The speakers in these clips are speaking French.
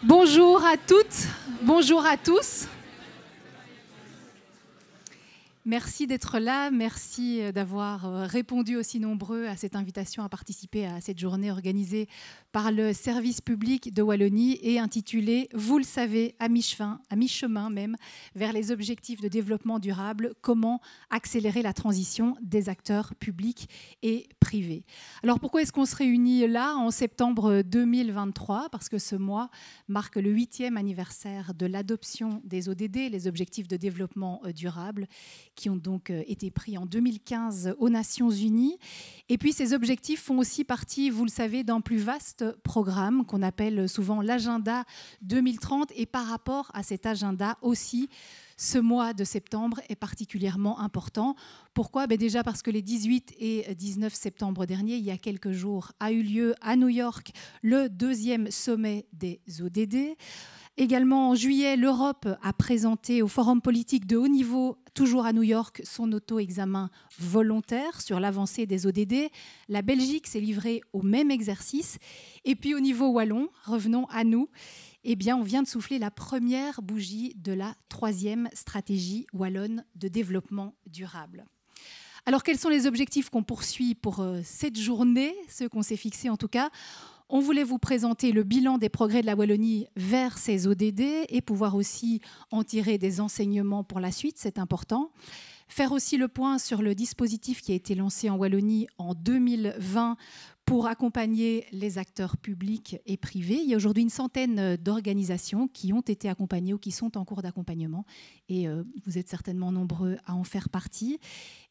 Bonjour à toutes, bonjour à tous. Merci d'être là, merci d'avoir répondu aussi nombreux à cette invitation à participer à cette journée organisée par le service public de Wallonie et intitulée « Vous le savez, à mi-chemin même, vers les objectifs de développement durable, comment accélérer la transition des acteurs publics et privés ». Alors pourquoi est-ce qu'on se réunit là en septembre 2023 ? Parce que ce mois marque le 8e anniversaire de l'adoption des ODD, les objectifs de développement durable, qui ont donc été pris en 2015 aux Nations Unies. Et puis ces objectifs font aussi partie, vous le savez, d'un plus vaste programme qu'on appelle souvent l'agenda 2030. Et par rapport à cet agenda aussi, ce mois de septembre est particulièrement important. Pourquoi ? Déjà parce que les 18 et 19 septembre dernier, il y a quelques jours, a eu lieu à New York le 2e sommet des ODD. Également, en juillet, l'Europe a présenté au Forum politique de haut niveau, toujours à New York, son auto-examen volontaire sur l'avancée des ODD. La Belgique s'est livrée au même exercice. Et puis au niveau wallon, revenons à nous, on vient de souffler la première bougie de la 3e stratégie wallonne de développement durable. Alors, quels sont les objectifs qu'on poursuit pour cette journée, ceux qu'on s'est fixés en tout cas ? On voulait vous présenter le bilan des progrès de la Wallonie vers ces ODD et pouvoir aussi en tirer des enseignements pour la suite, c'est important. Faire aussi le point sur le dispositif qui a été lancé en Wallonie en 2020 pour accompagner les acteurs publics et privés. Il y a aujourd'hui une centaine d'organisations qui ont été accompagnées ou qui sont en cours d'accompagnement et vous êtes certainement nombreux à en faire partie.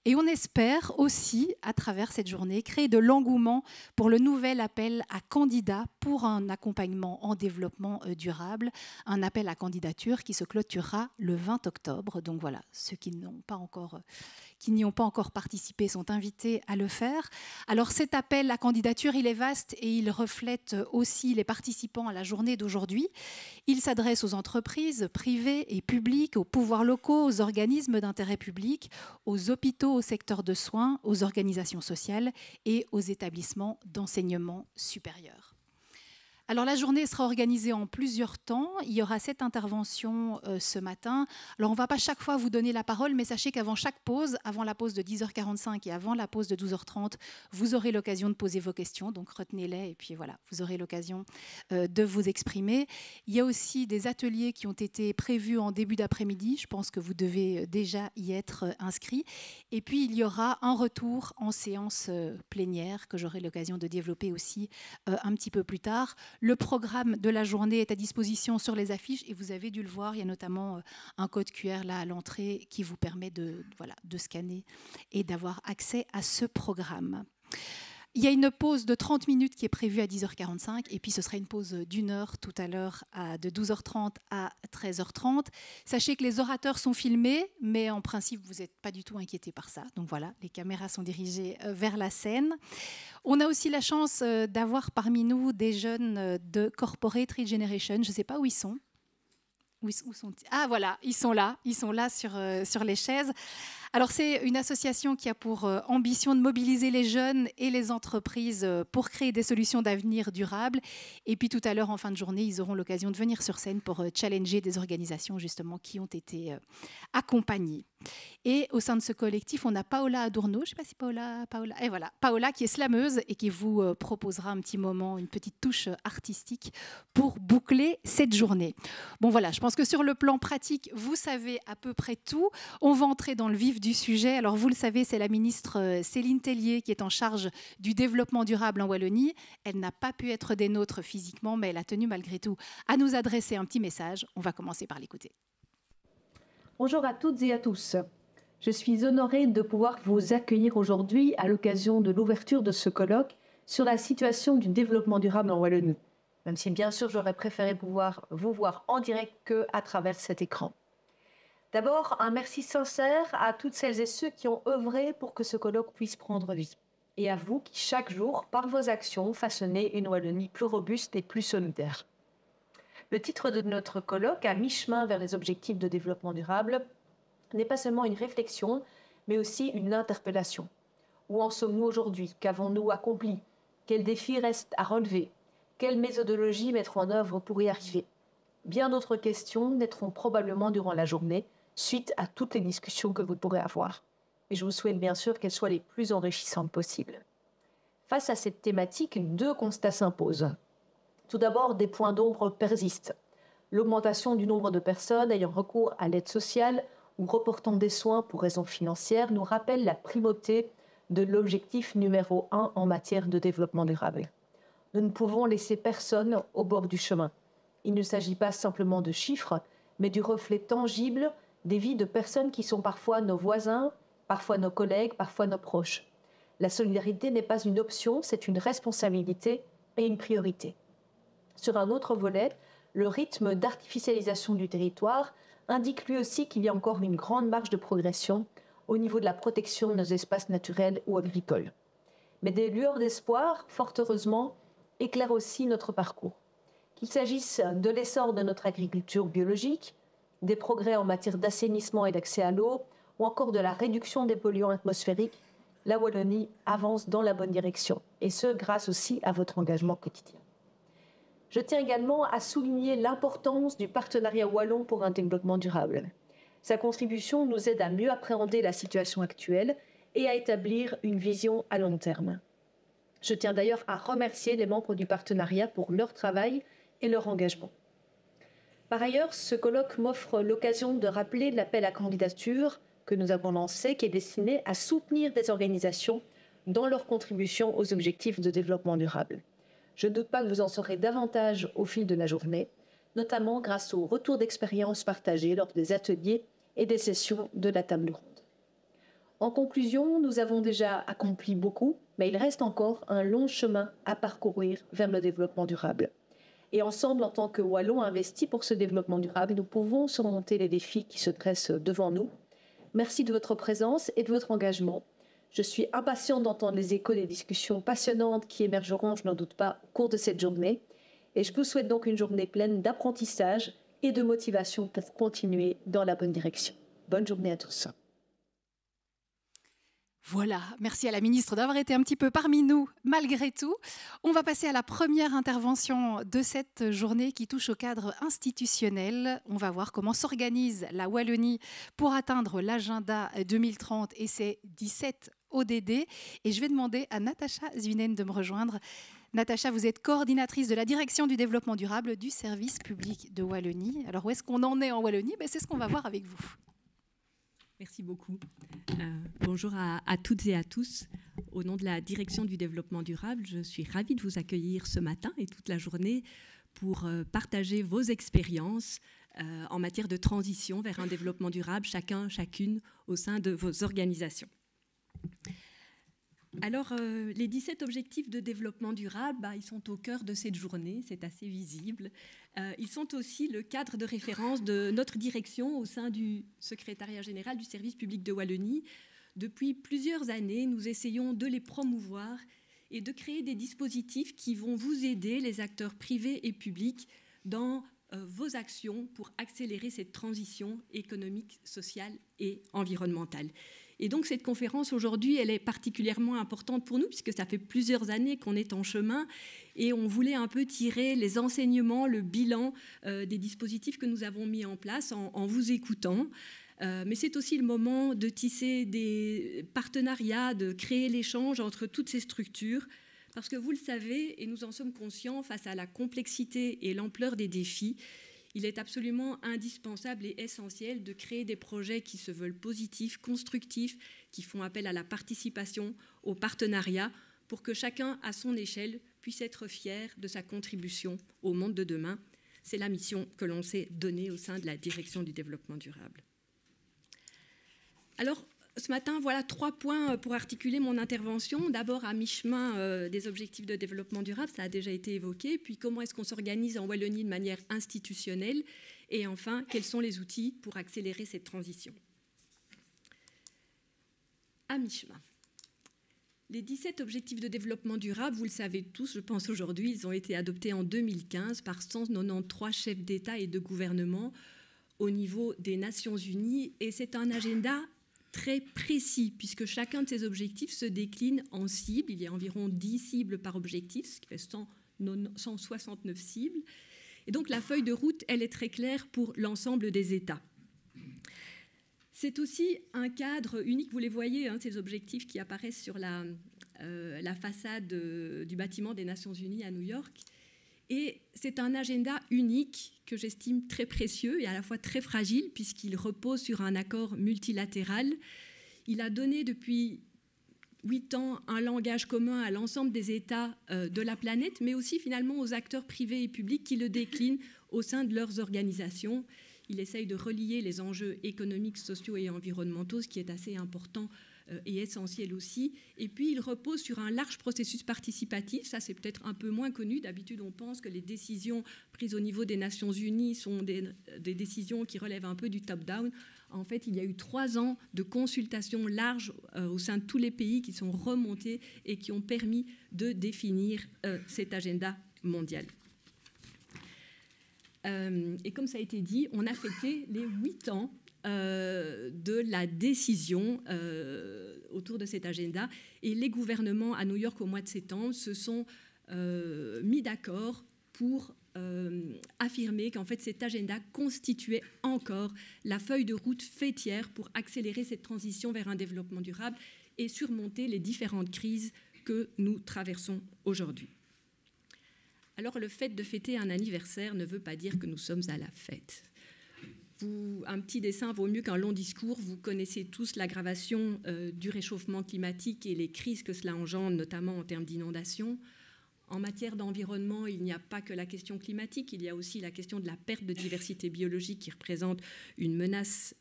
Et on espère aussi, à travers cette journée, créer de l'engouement pour le nouvel appel à candidats pour un accompagnement en développement durable, un appel à candidature qui se clôturera le 20 octobre. Donc voilà, ceux qui n'y ont pas encore participé sont invités à le faire. Alors cet appel à candidature, il est vaste et il reflète aussi les participants à la journée d'aujourd'hui. Il s'adresse aux entreprises privées et publiques, aux pouvoirs locaux, aux organismes d'intérêt public, aux hôpitaux, au secteur de soins, aux organisations sociales et aux établissements d'enseignement supérieur. Alors la journée sera organisée en plusieurs temps. Il y aura 7 interventions ce matin. Alors on ne va pas chaque fois vous donner la parole, mais sachez qu'avant chaque pause, avant la pause de 10h45 et avant la pause de 12h30, vous aurez l'occasion de poser vos questions. Donc retenez-les et puis voilà, vous aurez l'occasion de vous exprimer. Il y a aussi des ateliers qui ont été prévus en début d'après-midi. Je pense que vous devez déjà y être inscrits. Et puis il y aura un retour en séance plénière que j'aurai l'occasion de développer aussi un petit peu plus tard. Le programme de la journée est à disposition sur les affiches et vous avez dû le voir, il y a notamment un code QR là à l'entrée qui vous permet de scanner et d'avoir accès à ce programme. Il y a une pause de 30 minutes qui est prévue à 10h45 et puis ce sera une pause d'1 heure tout à l'heure de 12h30 à 13h30. Sachez que les orateurs sont filmés, mais en principe, vous n'êtes pas du tout inquiétés par ça. Donc voilà, les caméras sont dirigées vers la scène. On a aussi la chance d'avoir parmi nous des jeunes de Corporate Regeneration. Je ne sais pas où ils sont. Où sont-ils ? Ah voilà, ils sont là sur les chaises. Alors c'est une association qui a pour ambition de mobiliser les jeunes et les entreprises pour créer des solutions d'avenir durables. Et puis tout à l'heure, en fin de journée, ils auront l'occasion de venir sur scène pour challenger des organisations justement qui ont été accompagnées. Et au sein de ce collectif, on a Paola Adorno, je ne sais pas si Paola, et voilà, Paola qui est slameuse et qui vous proposera un petit moment, une petite touche artistique pour boucler cette journée. Bon voilà, je pense que sur le plan pratique, vous savez à peu près tout. On va entrer dans le vif du sujet. Alors vous le savez, c'est la ministre Céline Tellier qui est en charge du développement durable en Wallonie. Elle n'a pas pu être des nôtres physiquement, mais elle a tenu malgré tout à nous adresser un petit message. On va commencer par l'écouter. Bonjour à toutes et à tous. Je suis honorée de pouvoir vous accueillir aujourd'hui à l'occasion de l'ouverture de ce colloque sur la situation du développement durable en Wallonie. Même si bien sûr j'aurais préféré pouvoir vous voir en direct qu'à travers cet écran. D'abord, un merci sincère à toutes celles et ceux qui ont œuvré pour que ce colloque puisse prendre vie. Et à vous qui, chaque jour, par vos actions, façonnez une Wallonie plus robuste et plus solidaire. Le titre de notre colloque, à mi-chemin vers les objectifs de développement durable, n'est pas seulement une réflexion, mais aussi une interpellation. Où en sommes-nous aujourd'hui ? Qu'avons-nous accompli ? Quels défis restent à relever ? Quelle méthodologie mettre en œuvre pour y arriver ? Bien d'autres questions naîtront probablement durant la journée, suite à toutes les discussions que vous pourrez avoir. Et je vous souhaite bien sûr qu'elles soient les plus enrichissantes possibles. Face à cette thématique, 2 constats s'imposent. Tout d'abord, des points d'ombre persistent. L'augmentation du nombre de personnes ayant recours à l'aide sociale ou reportant des soins pour raisons financières nous rappelle la primauté de l'objectif numéro 1 en matière de développement durable. Nous ne pouvons laisser personne au bord du chemin. Il ne s'agit pas simplement de chiffres, mais du reflet tangible des vies de personnes qui sont parfois nos voisins, parfois nos collègues, parfois nos proches. La solidarité n'est pas une option, c'est une responsabilité et une priorité. Sur un autre volet, le rythme d'artificialisation du territoire indique lui aussi qu'il y a encore une grande marge de progression au niveau de la protection de nos espaces naturels ou agricoles. Mais des lueurs d'espoir, fort heureusement, éclairent aussi notre parcours. Qu'il s'agisse de l'essor de notre agriculture biologique, des progrès en matière d'assainissement et d'accès à l'eau, ou encore de la réduction des polluants atmosphériques, la Wallonie avance dans la bonne direction, et ce, grâce aussi à votre engagement quotidien. Je tiens également à souligner l'importance du partenariat wallon pour un développement durable. Sa contribution nous aide à mieux appréhender la situation actuelle et à établir une vision à long terme. Je tiens d'ailleurs à remercier les membres du partenariat pour leur travail et leur engagement. Par ailleurs, ce colloque m'offre l'occasion de rappeler l'appel à candidature que nous avons lancé, qui est destiné à soutenir des organisations dans leur contribution aux objectifs de développement durable. Je ne doute pas que vous en saurez davantage au fil de la journée, notamment grâce aux retours d'expérience partagés lors des ateliers et des sessions de la table ronde. En conclusion, nous avons déjà accompli beaucoup, mais il reste encore un long chemin à parcourir vers le développement durable. Et ensemble, en tant que Wallons investis pour ce développement durable, nous pouvons surmonter les défis qui se dressent devant nous. Merci de votre présence et de votre engagement. Je suis impatiente d'entendre les échos des discussions passionnantes qui émergeront, je n'en doute pas, au cours de cette journée. Et je vous souhaite donc une journée pleine d'apprentissage et de motivation pour continuer dans la bonne direction. Bonne journée à tous. Voilà, merci à la ministre d'avoir été un petit peu parmi nous malgré tout. On va passer à la première intervention de cette journée qui touche au cadre institutionnel. On va voir comment s'organise la Wallonie pour atteindre l'agenda 2030 et ses 17 ODD. Et je vais demander à Natacha Zwinen de me rejoindre. Natacha, vous êtes coordinatrice de la direction du développement durable du service public de Wallonie. Alors où est-ce qu'on en est en Wallonie? C'est ce qu'on va voir avec vous. Merci beaucoup. Bonjour à toutes et à tous. Au nom de la Direction du développement durable, je suis ravie de vous accueillir ce matin et toute la journée pour partager vos expériences en matière de transition vers un développement durable, chacune au sein de vos organisations. Alors, les 17 objectifs de développement durable, ils sont au cœur de cette journée, c'est assez visible. Ils sont aussi le cadre de référence de notre direction au sein du secrétariat général du service public de Wallonie. Depuis plusieurs années, nous essayons de les promouvoir et de créer des dispositifs qui vont vous aider, les acteurs privés et publics, dans vos actions pour accélérer cette transition économique, sociale et environnementale. Et donc cette conférence aujourd'hui, elle est particulièrement importante pour nous puisque ça fait plusieurs années qu'on est en chemin et on voulait un peu tirer les enseignements, le bilan des dispositifs que nous avons mis en place en vous écoutant. Mais c'est aussi le moment de tisser des partenariats, de créer l'échange entre toutes ces structures parce que vous le savez et nous en sommes conscients face à la complexité et l'ampleur des défis. Il est absolument indispensable et essentiel de créer des projets qui se veulent positifs, constructifs, qui font appel à la participation, au partenariat, pour que chacun, à son échelle, puisse être fier de sa contribution au monde de demain. C'est la mission que l'on s'est donnée au sein de la Direction du développement durable. Alors, ce matin, voilà 3 points pour articuler mon intervention. D'abord, à mi-chemin des objectifs de développement durable, ça a déjà été évoqué. Puis, comment est-ce qu'on s'organise en Wallonie de manière institutionnelle? Et enfin, quels sont les outils pour accélérer cette transition? À mi-chemin. Les 17 objectifs de développement durable, vous le savez tous, je pense aujourd'hui, ils ont été adoptés en 2015 par 193 chefs d'État et de gouvernement au niveau des Nations Unies. Et c'est un agenda très précis, puisque chacun de ces objectifs se décline en cibles. Il y a environ 10 cibles par objectif, ce qui fait 169 cibles. Et donc la feuille de route, elle est très claire pour l'ensemble des États. C'est aussi un cadre unique, vous les voyez, hein, ces objectifs qui apparaissent sur la façade du bâtiment des Nations Unies à New York. Et c'est un agenda unique que j'estime très précieux et à la fois très fragile puisqu'il repose sur un accord multilatéral. Il a donné depuis 8 ans un langage commun à l'ensemble des États de la planète, mais aussi finalement aux acteurs privés et publics qui le déclinent au sein de leurs organisations. Il essaye de relier les enjeux économiques, sociaux et environnementaux, ce qui est assez important et essentiel aussi. Et puis, il repose sur un large processus participatif. Ça, c'est peut-être un peu moins connu. D'habitude, on pense que les décisions prises au niveau des Nations Unies sont des décisions qui relèvent un peu du top-down. En fait, il y a eu 3 ans de consultations larges au sein de tous les pays qui sont remontés et qui ont permis de définir cet agenda mondial. Et comme ça a été dit, on a fêté les 8 ans de la décision autour de cet agenda. Et les gouvernements à New York au mois de septembre se sont mis d'accord pour affirmer qu'en fait cet agenda constituait encore la feuille de route fêtière pour accélérer cette transition vers un développement durable et surmonter les différentes crises que nous traversons aujourd'hui. Alors le fait de fêter un anniversaire ne veut pas dire que nous sommes à la fête. Un petit dessin vaut mieux qu'un long discours. Vous connaissez tous l'aggravation du réchauffement climatique et les crises que cela engendre, notamment en termes d'inondations. En matière d'environnement, il n'y a pas que la question climatique, il y a aussi la question de la perte de diversité biologique qui représente une menace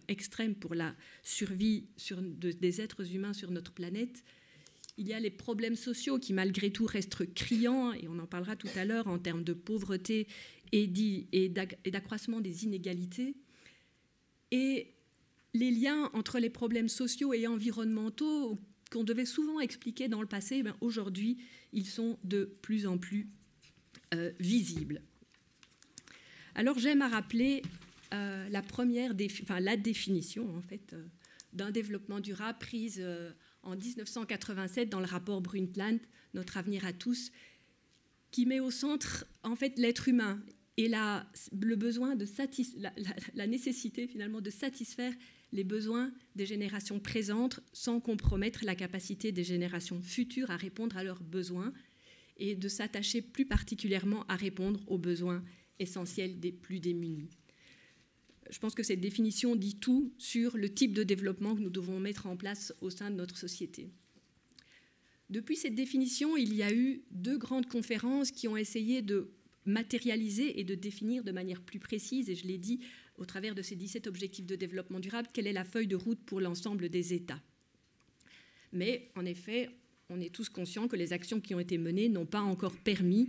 extrême pour la survie des êtres humains sur notre planète. Il y a les problèmes sociaux qui, malgré tout, restent criants, et on en parlera tout à l'heure en termes de pauvreté et d'accroissement des inégalités. Et les liens entre les problèmes sociaux et environnementaux qu'on devait souvent expliquer dans le passé, aujourd'hui, ils sont de plus en plus visibles. Alors, j'aime à rappeler la définition, en fait, d'un développement durable prise en 1987 dans le rapport Brundtland, Notre avenir à tous, qui met au centre, en fait, l'être humain et la nécessité, finalement, de satisfaire les besoins des générations présentes sans compromettre la capacité des générations futures à répondre à leurs besoins et de s'attacher plus particulièrement à répondre aux besoins essentiels des plus démunis. Je pense que cette définition dit tout sur le type de développement que nous devons mettre en place au sein de notre société. Depuis cette définition, il y a eu 2 grandes conférences qui ont essayé de matérialiser et de définir de manière plus précise, et je l'ai dit au travers de ces 17 objectifs de développement durable, quelle est la feuille de route pour l'ensemble des États. Mais en effet, on est tous conscients que les actions qui ont été menées n'ont pas encore permis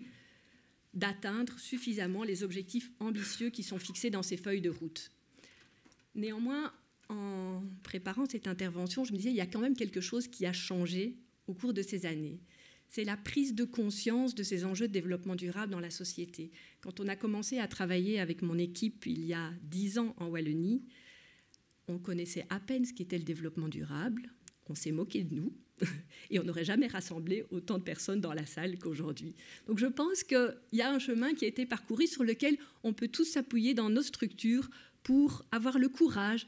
d'atteindre suffisamment les objectifs ambitieux qui sont fixés dans ces feuilles de route. Néanmoins, en préparant cette intervention, je me disais, il y a quand même quelque chose qui a changé au cours de ces années. C'est la prise de conscience de ces enjeux de développement durable dans la société. Quand on a commencé à travailler avec mon équipe il y a 10 ans en Wallonie, on connaissait à peine ce qu'était le développement durable, on s'est moqué de nous, et on n'aurait jamais rassemblé autant de personnes dans la salle qu'aujourd'hui. Donc je pense qu'il y a un chemin qui a été parcouru sur lequel on peut tous s'appuyer dans nos structures pour avoir le courage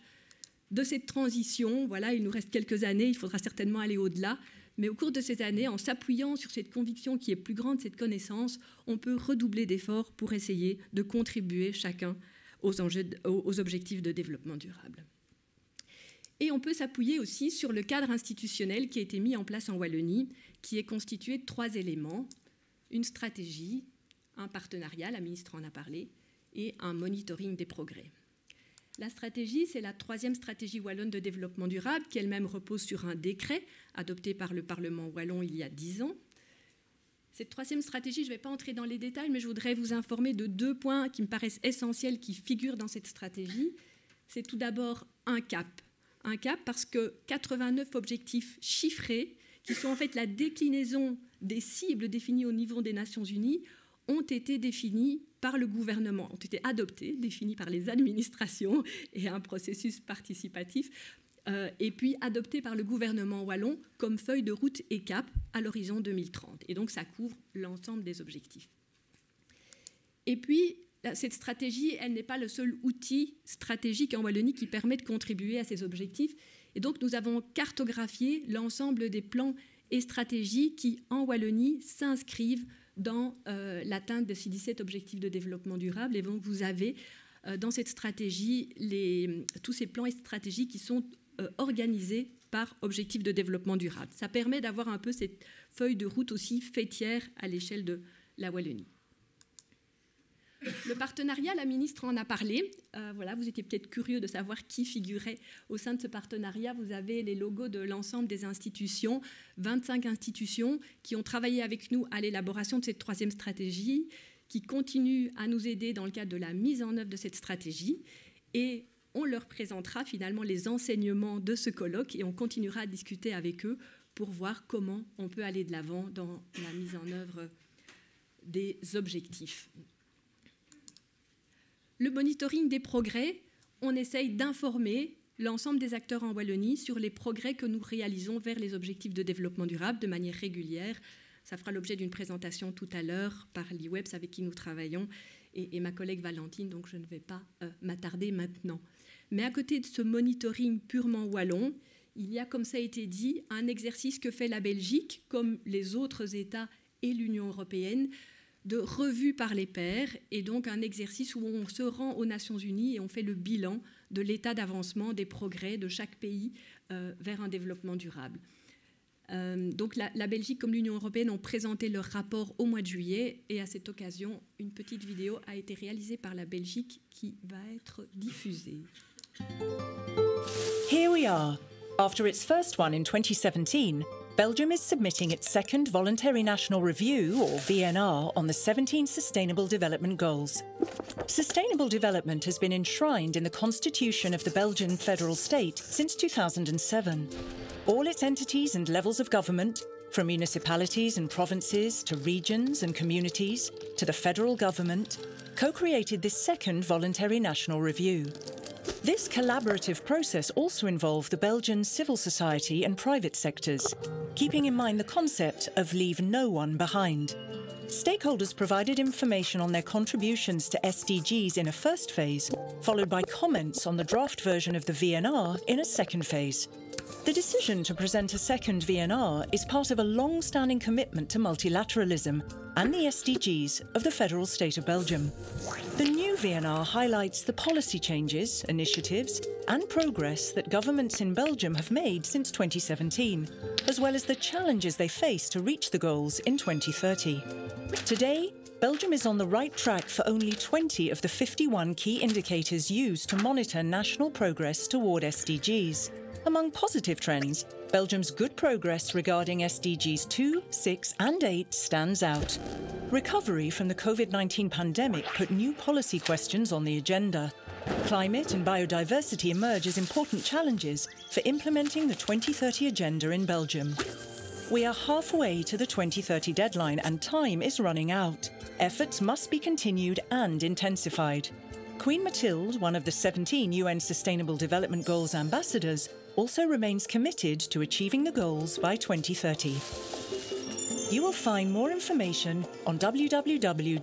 de cette transition. Voilà, il nous reste quelques années, il faudra certainement aller au-delà, mais au cours de ces années, en s'appuyant sur cette conviction qui est plus grande, cette connaissance, on peut redoubler d'efforts pour essayer de contribuer chacun aux objectifs de développement durable. Et on peut s'appuyer aussi sur le cadre institutionnel qui a été mis en place en Wallonie, qui est constitué de 3 éléments, une stratégie, un partenariat, la ministre en a parlé, et un monitoring des progrès. La stratégie, c'est la 3e stratégie wallonne de développement durable, qui elle-même repose sur un décret adopté par le Parlement wallon il y a 10 ans. Cette 3e stratégie, je ne vais pas entrer dans les détails, mais je voudrais vous informer de 2 points qui me paraissent essentiels, qui figurent dans cette stratégie. C'est tout d'abord un cap. Un cap parce que 89 objectifs chiffrés, qui sont en fait la déclinaison des cibles définies au niveau des Nations Unies, ont été définis par le gouvernement, ont été adoptés, définis par les administrations et un processus participatif, et puis adoptés par le gouvernement wallon comme feuille de route et cap à l'horizon 2030. Et donc ça couvre l'ensemble des objectifs. Et puis, cette stratégie, elle n'est pas le seul outil stratégique en Wallonie qui permet de contribuer à ces objectifs. Et donc, nous avons cartographié l'ensemble des plans et stratégies qui, en Wallonie, s'inscrivent dans l'atteinte de ces 17 objectifs de développement durable. Et donc, vous avez dans cette stratégie tous ces plans et stratégies qui sont organisés par objectifs de développement durable. Ça permet d'avoir un peu cette feuille de route aussi fêtière à l'échelle de la Wallonie. Le partenariat, la ministre en a parlé. Voilà, vous étiez peut-être curieux de savoir qui figurait au sein de ce partenariat. Vous avez les logos de l'ensemble des institutions, 25 institutions qui ont travaillé avec nous à l'élaboration de cette 3e stratégie, qui continuent à nous aider dans le cadre de la mise en œuvre de cette stratégie. Et on leur présentera finalement les enseignements de ce colloque et on continuera à discuter avec eux pour voir comment on peut aller de l'avant dans la mise en œuvre des objectifs. Le monitoring des progrès, on essaye d'informer l'ensemble des acteurs en Wallonie sur les progrès que nous réalisons vers les objectifs de développement durable de manière régulière. Ça fera l'objet d'une présentation tout à l'heure par l'IWEPS avec qui nous travaillons et ma collègue Valentine, donc je ne vais pas m'attarder maintenant. Mais à côté de ce monitoring purement wallon, il y a, comme ça a été dit, un exercice que fait la Belgique, comme les autres États et l'Union européenne, de revue par les pairs, et donc un exercice où on se rend aux Nations Unies et on fait le bilan de l'état d'avancement des progrès de chaque pays vers un développement durable. Donc la Belgique comme l'Union européenne ont présenté leur rapport au mois de juillet, et à cette occasion, une petite vidéo a été réalisée par la Belgique qui va être diffusée. Here we are. After its first one in 2017, Belgium is submitting its second Voluntary National Review, or VNR, on the 17 Sustainable Development Goals. Sustainable development has been enshrined in the constitution of the Belgian federal state since 2007. All its entities and levels of government, from municipalities and provinces to regions and communities to the federal government, co-created this second Voluntary National Review. This collaborative process also involved the Belgian civil society and private sectors, keeping in mind the concept of leave no one behind. Stakeholders provided information on their contributions to SDGs in a first phase, followed by comments on the draft version of the VNR in a second phase. The decision to present a second VNR is part of a long-standing commitment to multilateralism and the SDGs of the Federal State of Belgium. The new VNR highlights the policy changes, initiatives and progress that governments in Belgium have made since 2017, as well as the challenges they face to reach the goals in 2030. Today, Belgium is on the right track for only 20 of the 51 key indicators used to monitor national progress toward SDGs. Among positive trends, Belgium's good progress regarding SDGs 2, 6 and 8 stands out. Recovery from the COVID-19 pandemic put new policy questions on the agenda. Climate and biodiversity emerge as important challenges for implementing the 2030 agenda in Belgium. We are halfway to the 2030 deadline and time is running out. Efforts must be continued and intensified. Queen Mathilde, one of the 17 UN Sustainable Development Goals ambassadors, also remains committed to achieving the goals by 2030. You will find more information on www.sdgs.be.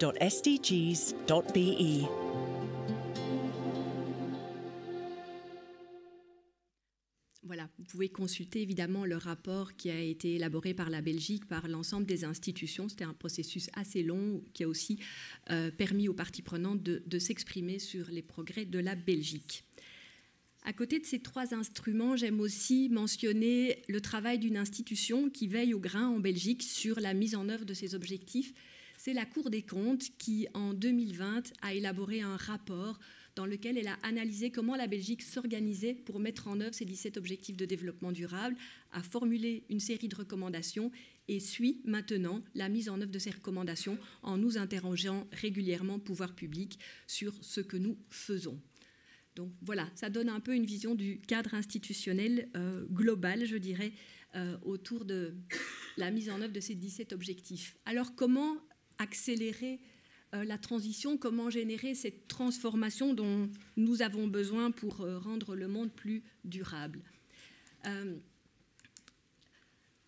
Voilà, vous pouvez consulter évidemment le rapport qui a été élaboré par la Belgique, par l'ensemble des institutions. C'était un processus assez long qui a aussi permis aux parties prenantes de s'exprimer sur les progrès de la Belgique. À côté de ces 3 instruments, j'aime aussi mentionner le travail d'une institution qui veille au grain en Belgique sur la mise en œuvre de ces objectifs. C'est la Cour des comptes qui, en 2020, a élaboré un rapport dans lequel elle a analysé comment la Belgique s'organisait pour mettre en œuvre ces 17 objectifs de développement durable, a formulé une série de recommandations et suit maintenant la mise en œuvre de ces recommandations en nous interrogeant régulièrement, pouvoir public, sur ce que nous faisons. Donc voilà, ça donne un peu une vision du cadre institutionnel global, je dirais, autour de la mise en œuvre de ces 17 objectifs. Alors comment accélérer la transition, comment générer cette transformation dont nous avons besoin pour rendre le monde plus durable.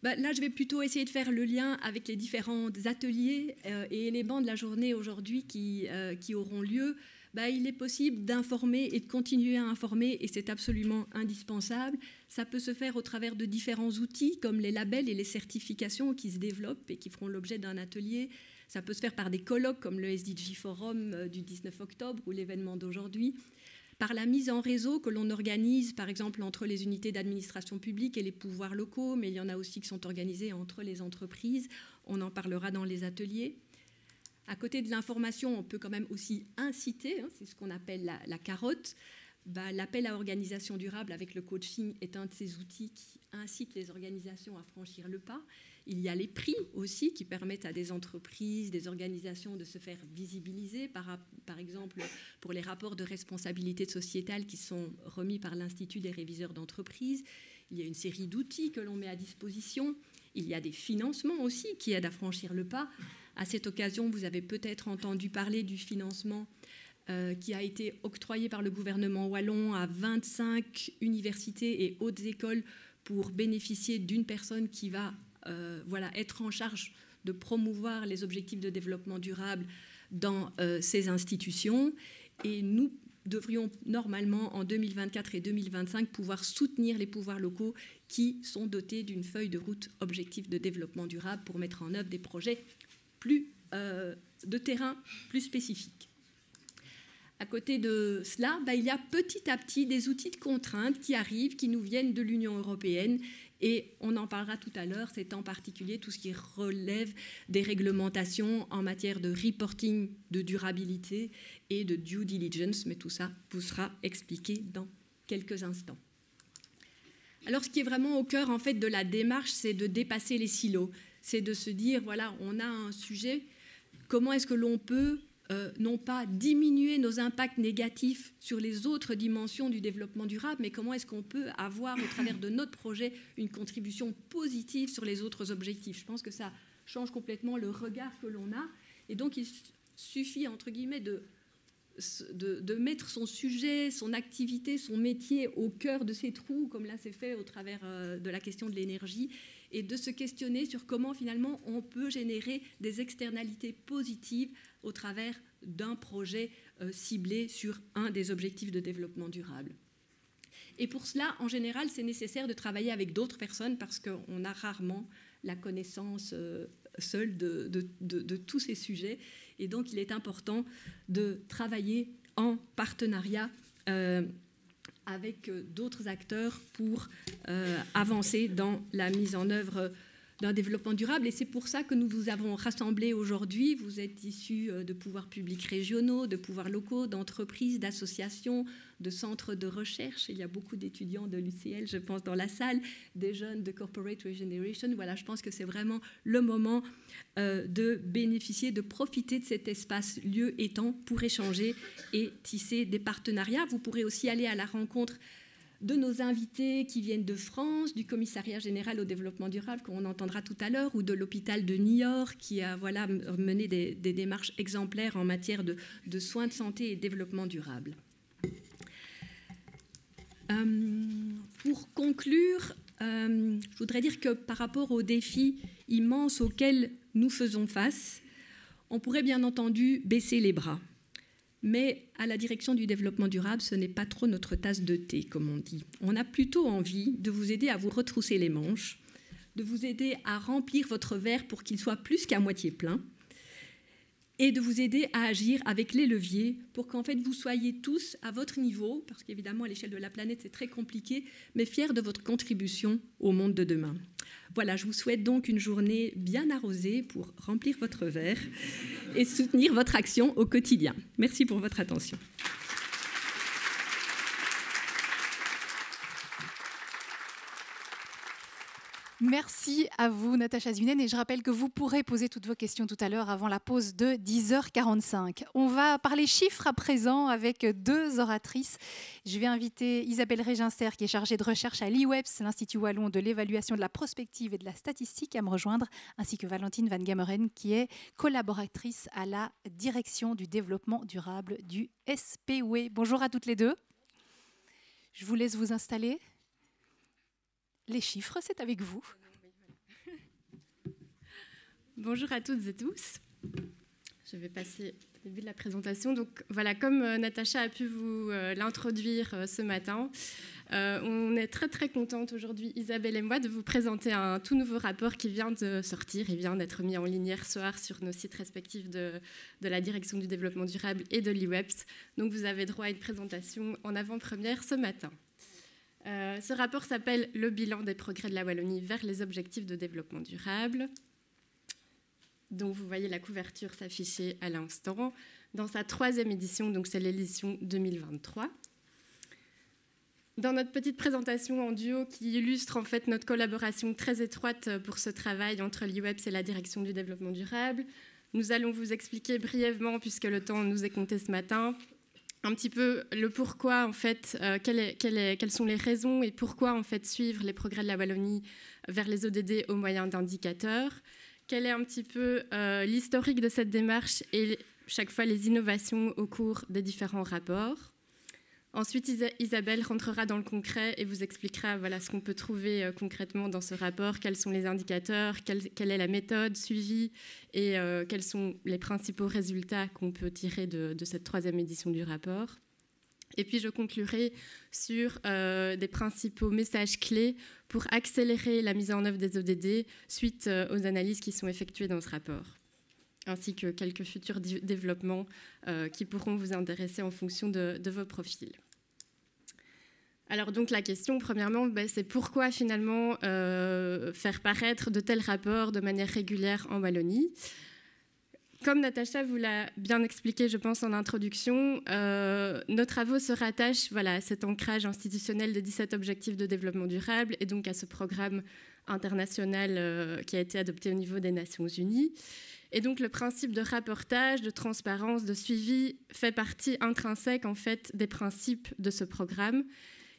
Là, je vais plutôt essayer de faire le lien avec les différents ateliers et éléments de la journée aujourd'hui qui auront lieu. Il est possible d'informer et de continuer à informer, et c'est absolument indispensable. Ça peut se faire au travers de différents outils, comme les labels et les certifications qui se développent et qui feront l'objet d'un atelier. Ça peut se faire par des colloques, comme le SDG Forum du 19 octobre ou l'événement d'aujourd'hui. Par la mise en réseau que l'on organise, par exemple, entre les unités d'administration publique et les pouvoirs locaux, mais il y en a aussi qui sont organisés entre les entreprises. On en parlera dans les ateliers. À côté de l'information, on peut quand même aussi inciter, c'est ce qu'on appelle la carotte. L'appel à organisation durable avec le coaching est un de ces outils qui incite les organisations à franchir le pas. Il y a les prix aussi qui permettent à des entreprises, des organisations de se faire visibiliser, par exemple pour les rapports de responsabilité sociétale qui sont remis par l'Institut des réviseurs d'entreprise. Il y a une série d'outils que l'on met à disposition. Il y a des financements aussi qui aident à franchir le pas. À cette occasion, vous avez peut-être entendu parler du financement qui a été octroyé par le gouvernement wallon à 25 universités et hautes écoles pour bénéficier d'une personne qui va être en charge de promouvoir les objectifs de développement durable dans ces institutions. Et nous devrions normalement, en 2024 et 2025, pouvoir soutenir les pouvoirs locaux qui sont dotés d'une feuille de route objectif de développement durable pour mettre en œuvre des projets de terrain plus spécifiques. À côté de cela, il y a petit à petit des outils de contrainte qui arrivent, qui nous viennent de l'Union européenne, et on en parlera tout à l'heure. C'est en particulier tout ce qui relève des réglementations en matière de reporting de durabilité et de due diligence, mais tout ça vous sera expliqué dans quelques instants. Alors, ce qui est vraiment au cœur en fait de la démarche, c'est de dépasser les silos. C'est de se dire, voilà, on a un sujet, comment est-ce que l'on peut non pas diminuer nos impacts négatifs sur les autres dimensions du développement durable, mais comment est-ce qu'on peut avoir, au travers de notre projet, une contribution positive sur les autres objectifs. Je pense que ça change complètement le regard que l'on a. Et donc, il suffit, entre guillemets, de mettre son sujet, son activité, son métier au cœur de ces trous, comme là c'est fait au travers de la question de l'énergie, et de se questionner sur comment finalement on peut générer des externalités positives au travers d'un projet ciblé sur un des objectifs de développement durable. Et pour cela, en général, c'est nécessaire de travailler avec d'autres personnes parce qu'on a rarement la connaissance seule de tous ces sujets. Et donc, il est important de travailler en partenariat avec d'autres acteurs pour avancer dans la mise en œuvre d'un développement durable. Et c'est pour ça que nous vous avons rassemblés aujourd'hui. Vous êtes issus de pouvoirs publics régionaux, de pouvoirs locaux, d'entreprises, d'associations, de centres de recherche. Il y a beaucoup d'étudiants de l'UCL, je pense, dans la salle, des jeunes de Corporate Regeneration. Voilà, je pense que c'est vraiment le moment de bénéficier, de profiter de cet espace lieu et temps pour échanger et tisser des partenariats. Vous pourrez aussi aller à la rencontre de nos invités qui viennent de France, du Commissariat général au développement durable qu'on entendra tout à l'heure, ou de l'hôpital de Niort qui a mené des démarches exemplaires en matière de soins de santé et développement durable. Pour conclure, je voudrais dire que par rapport aux défis immenses auxquels nous faisons face, on pourrait bien entendu baisser les bras. Mais à la direction du développement durable, ce n'est pas trop notre tasse de thé, comme on dit. On a plutôt envie de vous aider à vous retrousser les manches, de vous aider à remplir votre verre pour qu'il soit plus qu'à moitié plein, et de vous aider à agir avec les leviers pour qu'en fait vous soyez tous à votre niveau, parce qu'évidemment à l'échelle de la planète c'est très compliqué, mais fiers de votre contribution au monde de demain. Voilà, je vous souhaite donc une journée bien arrosée pour remplir votre verre et soutenir votre action au quotidien. Merci pour votre attention. Merci à vous, Natacha Zuinen. Et je rappelle que vous pourrez poser toutes vos questions tout à l'heure avant la pause de 10h45. On va parler chiffres à présent avec deux oratrices. Je vais inviter Isabelle Réginster, qui est chargée de recherche à l'IWEPS, l'Institut wallon de l'évaluation de la prospective et de la statistique, à me rejoindre, ainsi que Valentine Van Gameren, qui est collaboratrice à la direction du développement durable du SPOE. Bonjour à toutes les deux. Je vous laisse vous installer. Les chiffres, c'est avec vous. Bonjour à toutes et tous. Je vais passer au début de la présentation. Donc voilà, comme Natacha a pu vous l'introduire ce matin, on est très très contente aujourd'hui, Isabelle et moi, de vous présenter un tout nouveau rapport qui vient de sortir. Il vient d'être mis en ligne hier soir sur nos sites respectifs de la Direction du développement durable et de l'IWEPS. Donc vous avez droit à une présentation en avant-première ce matin. Ce rapport s'appelle « Le bilan des progrès de la Wallonie vers les objectifs de développement durable ». Donc vous voyez la couverture s'afficher à l'instant. Dans sa 3e édition, donc c'est l'édition 2023. Dans notre petite présentation en duo qui illustre en fait notre collaboration très étroite pour ce travail entre l'IWEPS et la Direction du développement durable, nous allons vous expliquer brièvement, puisque le temps nous est compté ce matin, un petit peu le pourquoi, en fait, quelles sont les raisons et pourquoi en fait suivre les progrès de la Wallonie vers les ODD au moyen d'indicateurs. Quel est un petit peu l'historique de cette démarche et chaque fois les innovations au cours des différents rapports. Ensuite, Isabelle rentrera dans le concret et vous expliquera voilà, ce qu'on peut trouver concrètement dans ce rapport, quels sont les indicateurs, quelle est la méthode suivie et quels sont les principaux résultats qu'on peut tirer de cette 3e édition du rapport. Et puis je conclurai sur des principaux messages clés pour accélérer la mise en œuvre des ODD suite aux analyses qui sont effectuées dans ce rapport, ainsi que quelques futurs développements qui pourront vous intéresser en fonction de vos profils. Alors donc la question, premièrement, c'est pourquoi finalement faire paraître de tels rapports de manière régulière en Wallonie ? Comme Natacha vous l'a bien expliqué, je pense, en introduction, nos travaux se rattachent voilà, à cet ancrage institutionnel des 17 objectifs de développement durable et donc à ce programme international qui a été adopté au niveau des Nations Unies. Et donc le principe de rapportage, de transparence, de suivi fait partie intrinsèque en fait, des principes de ce programme.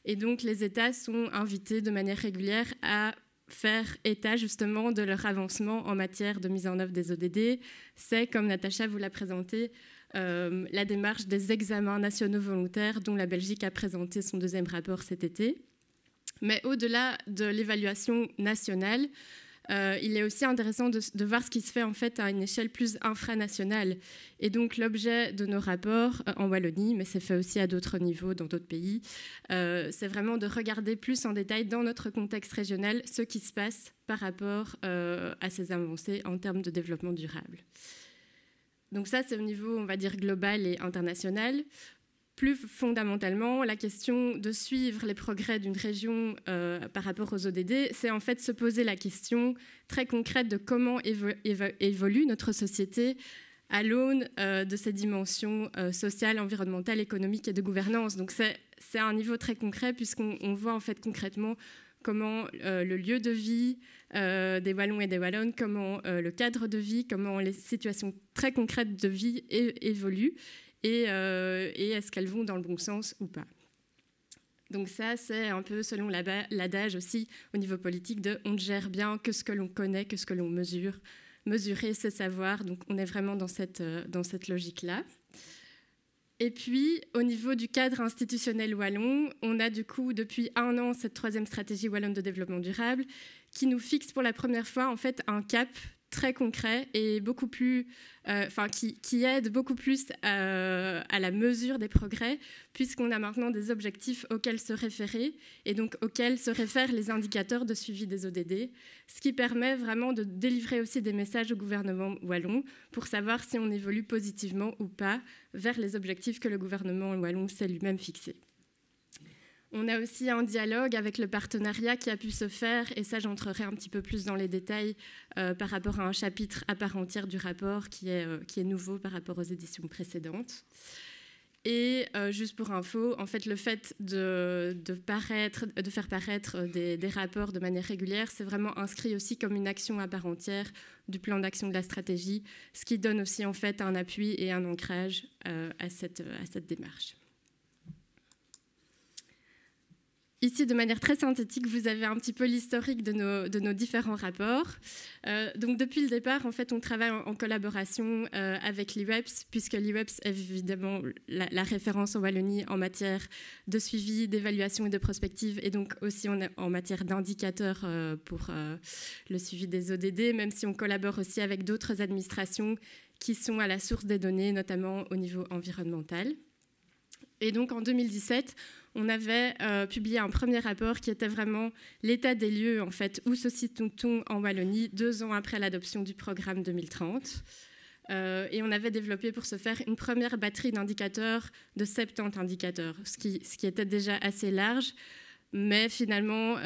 Et donc les États sont invités de manière régulière à faire état justement de leur avancement en matière de mise en œuvre des ODD. C'est, comme Natacha vous l'a présenté, la démarche des examens nationaux volontaires dont la Belgique a présenté son 2e rapport cet été. Mais au-delà de l'évaluation nationale, il est aussi intéressant de voir ce qui se fait en fait à une échelle plus infranationale. Et donc l'objet de nos rapports en Wallonie, mais c'est fait aussi à d'autres niveaux dans d'autres pays, c'est vraiment de regarder plus en détail dans notre contexte régional ce qui se passe par rapport à ces avancées en termes de développement durable. Donc ça, c'est au niveau, on va dire, global et international. Plus fondamentalement, la question de suivre les progrès d'une région par rapport aux ODD, c'est en fait se poser la question très concrète de comment évolue notre société à l'aune de ces dimensions sociales, environnementales, économiques et de gouvernance. Donc c'est à un niveau très concret puisqu'on voit en fait concrètement comment le lieu de vie des Wallons et des Wallonnes, comment le cadre de vie, comment les situations très concrètes de vie évoluent. Et est-ce qu'elles vont dans le bon sens ou pas. Donc ça, c'est un peu selon l'adage aussi au niveau politique de « on ne gère bien que ce que l'on connaît, que ce que l'on mesure ». Mesurer, c'est savoir, donc on est vraiment dans cette logique-là. Et puis, au niveau du cadre institutionnel wallon, on a du coup depuis 1 an cette 3e stratégie wallonne de développement durable qui nous fixe pour la première fois en fait un cap très concret et beaucoup plus, qui aide beaucoup plus à la mesure des progrès, puisqu'on a maintenant des objectifs auxquels se référer et donc auxquels se réfèrent les indicateurs de suivi des ODD, ce qui permet vraiment de délivrer aussi des messages au gouvernement wallon pour savoir si on évolue positivement ou pas vers les objectifs que le gouvernement wallon s'est lui-même fixés. On a aussi un dialogue avec le partenariat qui a pu se faire, et ça j'entrerai un petit peu plus dans les détails par rapport à un chapitre à part entière du rapport qui est nouveau par rapport aux éditions précédentes. Et juste pour info, en fait, le fait de faire paraître des rapports de manière régulière, c'est vraiment inscrit aussi comme une action à part entière du plan d'action de la stratégie, ce qui donne aussi en fait un appui et un ancrage à cette démarche. ici, de manière très synthétique, vous avez un petit peu l'historique de nos différents rapports. Donc, depuis le départ, en fait, on travaille en collaboration avec l'IWEPS, puisque l'IWEPS est évidemment la référence en Wallonie en matière de suivi, d'évaluation et de prospective, et donc aussi en matière d'indicateurs pour le suivi des ODD, même si on collabore aussi avec d'autres administrations qui sont à la source des données, notamment au niveau environnemental. Et donc, en 2017, on avait publié un premier rapport qui était vraiment l'état des lieux, en fait, où se situe-t-on en Wallonie 2 ans après l'adoption du programme 2030. Et on avait développé pour ce faire une première batterie d'indicateurs de 70 indicateurs, ce qui était déjà assez large, mais finalement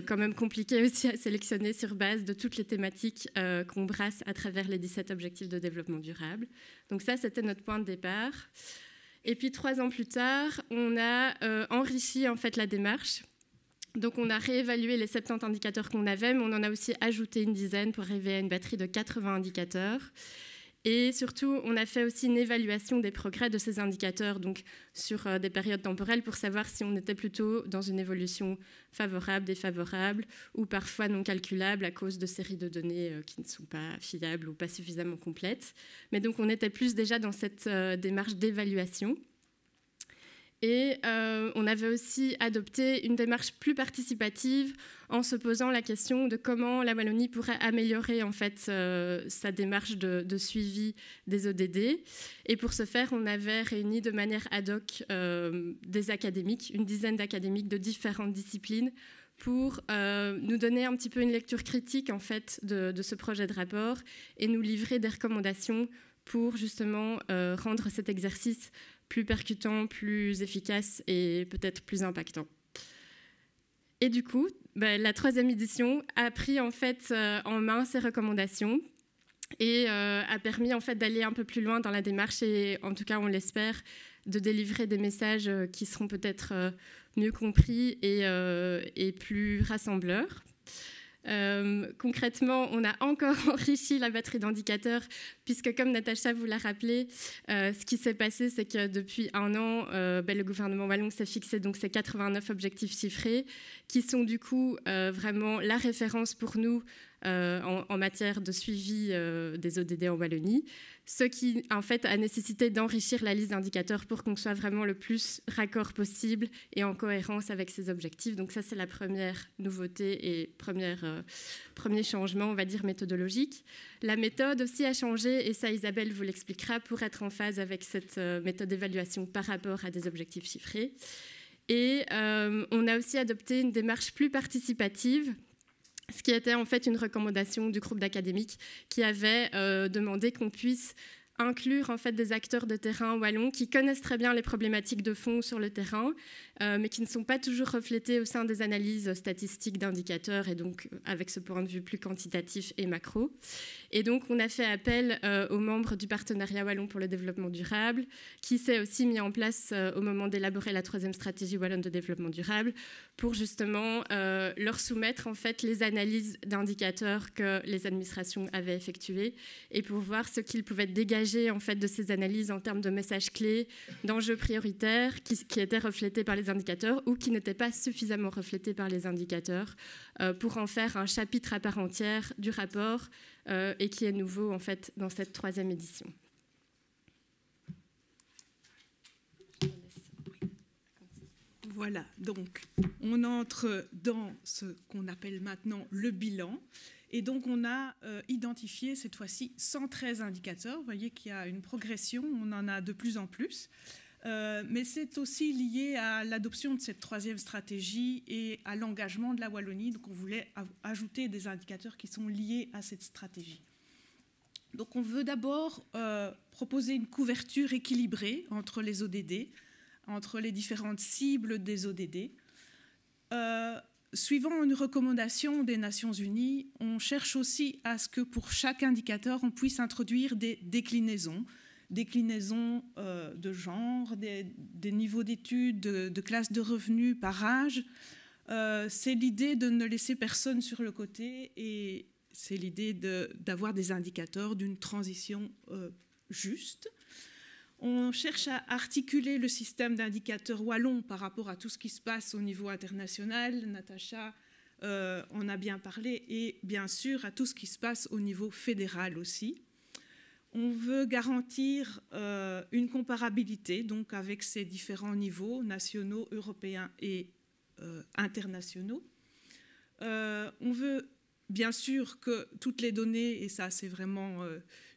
quand même compliqué aussi à sélectionner sur base de toutes les thématiques qu'on brasse à travers les 17 objectifs de développement durable. Donc ça, c'était notre point de départ. Et puis 3 ans plus tard, on a enrichi en fait la démarche. Donc on a réévalué les 70 indicateurs qu'on avait, mais on en a aussi ajouté une dizaine pour arriver à une batterie de 80 indicateurs. Et surtout, on a fait aussi une évaluation des progrès de ces indicateurs, donc sur des périodes temporelles, pour savoir si on était plutôt dans une évolution favorable, défavorable, ou parfois non calculable à cause de séries de données qui ne sont pas fiables ou pas suffisamment complètes. Mais donc, on était plus déjà dans cette démarche d'évaluation. Et on avait aussi adopté une démarche plus participative en se posant la question de comment la Wallonie pourrait améliorer en fait sa démarche de suivi des ODD. Et pour ce faire, on avait réuni de manière ad hoc des académiques, une dizaine d'académiques de différentes disciplines, pour nous donner un petit peu une lecture critique en fait de ce projet de rapport et nous livrer des recommandations pour justement rendre cet exercice plus percutant, plus efficace et peut-être plus impactant. Et du coup, la 3e édition a pris en fait en main ces recommandations et a permis en fait d'aller un peu plus loin dans la démarche et en tout cas on l'espère de délivrer des messages qui seront peut-être mieux compris et plus rassembleurs. Concrètement, on a encore enrichi la batterie d'indicateurs puisque, comme Natacha vous l'a rappelé, ce qui s'est passé, c'est que depuis 1 an, le gouvernement wallon s'est fixé donc ces 89 objectifs chiffrés qui sont du coup vraiment la référence pour nous en matière de suivi des ODD en Wallonie, ce qui en fait a nécessité d'enrichir la liste d'indicateurs pour qu'on soit vraiment le plus raccord possible et en cohérence avec ces objectifs. Donc ça, c'est la première nouveauté et premier changement, on va dire, méthodologique. La méthode aussi a changé, et ça, Isabelle vous l'expliquera, pour être en phase avec cette méthode d'évaluation par rapport à des objectifs chiffrés. Et on a aussi adopté une démarche plus participative, ce qui était en fait une recommandation du groupe d'académiques qui avait demandé qu'on puisse inclure en fait des acteurs de terrain wallons qui connaissent très bien les problématiques de fond sur le terrain, mais qui ne sont pas toujours reflétés au sein des analyses statistiques d'indicateurs et donc avec ce point de vue plus quantitatif et macro. Et donc on a fait appel aux membres du partenariat wallon pour le développement durable, qui s'est aussi mis en place au moment d'élaborer la 3e stratégie wallonne de développement durable, pour justement leur soumettre en fait les analyses d'indicateurs que les administrations avaient effectuées et pour voir ce qu'ils pouvaient dégager en fait de ces analyses en termes de messages clés, d'enjeux prioritaires qui étaient reflétés par les indicateurs ou qui n'étaient pas suffisamment reflétés par les indicateurs pour en faire un chapitre à part entière du rapport et qui est nouveau en fait dans cette 3e édition. Voilà, donc on entre dans ce qu'on appelle maintenant le bilan. Et donc, on a identifié cette fois-ci 113 indicateurs. Vous voyez qu'il y a une progression, on en a de plus en plus. Mais c'est aussi lié à l'adoption de cette 3e stratégie et à l'engagement de la Wallonie. Donc, on voulait ajouter des indicateurs qui sont liés à cette stratégie. Donc, on veut d'abord proposer une couverture équilibrée entre les ODD, entre les différentes cibles des ODD. Suivant une recommandation des Nations Unies, on cherche aussi à ce que pour chaque indicateur, on puisse introduire des déclinaisons de genre, des niveaux d'études, de classes de revenus par âge. C'est l'idée de ne laisser personne sur le côté et c'est l'idée d'avoir des indicateurs d'une transition juste. On cherche à articuler le système d'indicateurs wallons par rapport à tout ce qui se passe au niveau international. Natacha en a bien parlé, et bien sûr à tout ce qui se passe au niveau fédéral aussi. On veut garantir une comparabilité donc avec ces différents niveaux nationaux, européens et internationaux. On veut bien sûr que toutes les données, et ça c'est vraiment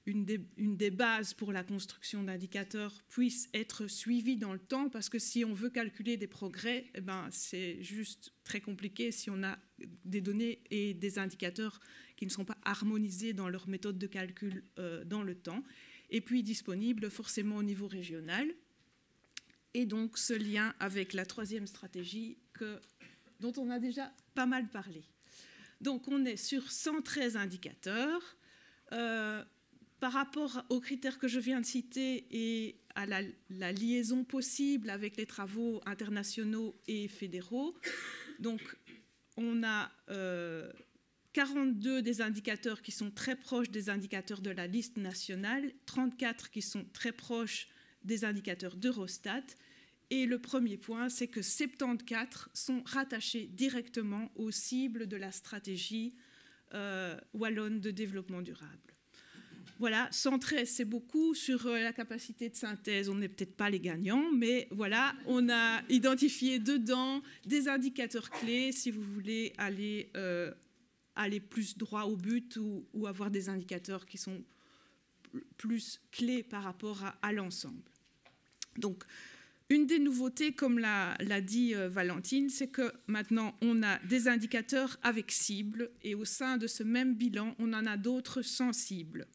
une des bases pour la construction d'indicateurs, puissent être suivies dans le temps, parce que si on veut calculer des progrès, eh ben, c'est juste très compliqué si on a des données et des indicateurs qui ne sont pas harmonisés dans leur méthode de calcul dans le temps, et puis disponibles forcément au niveau régional. Et donc ce lien avec la troisième stratégie dont on a déjà pas mal parlé. Donc on est sur 113 indicateurs. Par rapport aux critères que je viens de citer et à la liaison possible avec les travaux internationaux et fédéraux, donc on a 42 des indicateurs qui sont très proches des indicateurs de la liste nationale, 34 qui sont très proches des indicateurs d'Eurostat. Et le premier point, c'est que 74 sont rattachés directement aux cibles de la stratégie wallonne de développement durable. Voilà, 113, c'est beaucoup. Sur la capacité de synthèse, on n'est peut-être pas les gagnants, mais voilà, on a identifié dedans des indicateurs clés si vous voulez aller plus droit au but ou avoir des indicateurs qui sont plus clés par rapport à l'ensemble. Donc, une des nouveautés, comme l'a dit Valentine, c'est que maintenant on a des indicateurs avec cible, et au sein de ce même bilan, on en a d'autres sans cible.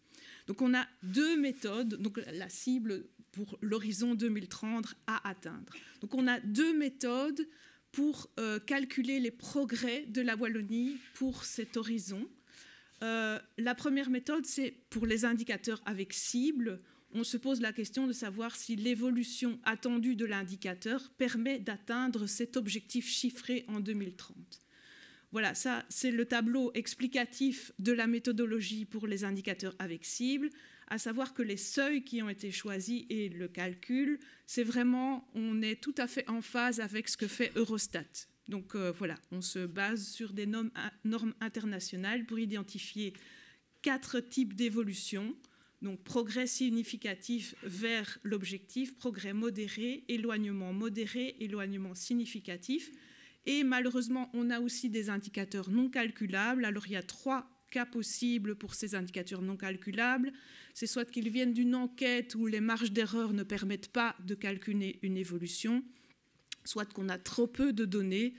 Donc on a deux méthodes, donc la cible pour l'horizon 2030 à atteindre. Donc on a deux méthodes pour calculer les progrès de la Wallonie pour cet horizon. La première méthode, c'est pour les indicateurs avec cible. On se pose la question de savoir si l'évolution attendue de l'indicateur permet d'atteindre cet objectif chiffré en 2030. Voilà, ça c'est le tableau explicatif de la méthodologie pour les indicateurs avec cible, à savoir que les seuils qui ont été choisis et le calcul, c'est vraiment, on est tout à fait en phase avec ce que fait Eurostat. Donc voilà, on se base sur des normes internationales pour identifier 4 types d'évolution. Donc progrès significatif vers l'objectif, progrès modéré, éloignement significatif. Et malheureusement, on a aussi des indicateurs non calculables. Alors il y a 3 cas possibles pour ces indicateurs non calculables. C'est soit qu'ils viennent d'une enquête où les marges d'erreur ne permettent pas de calculer une évolution, soit qu'on a trop peu de données,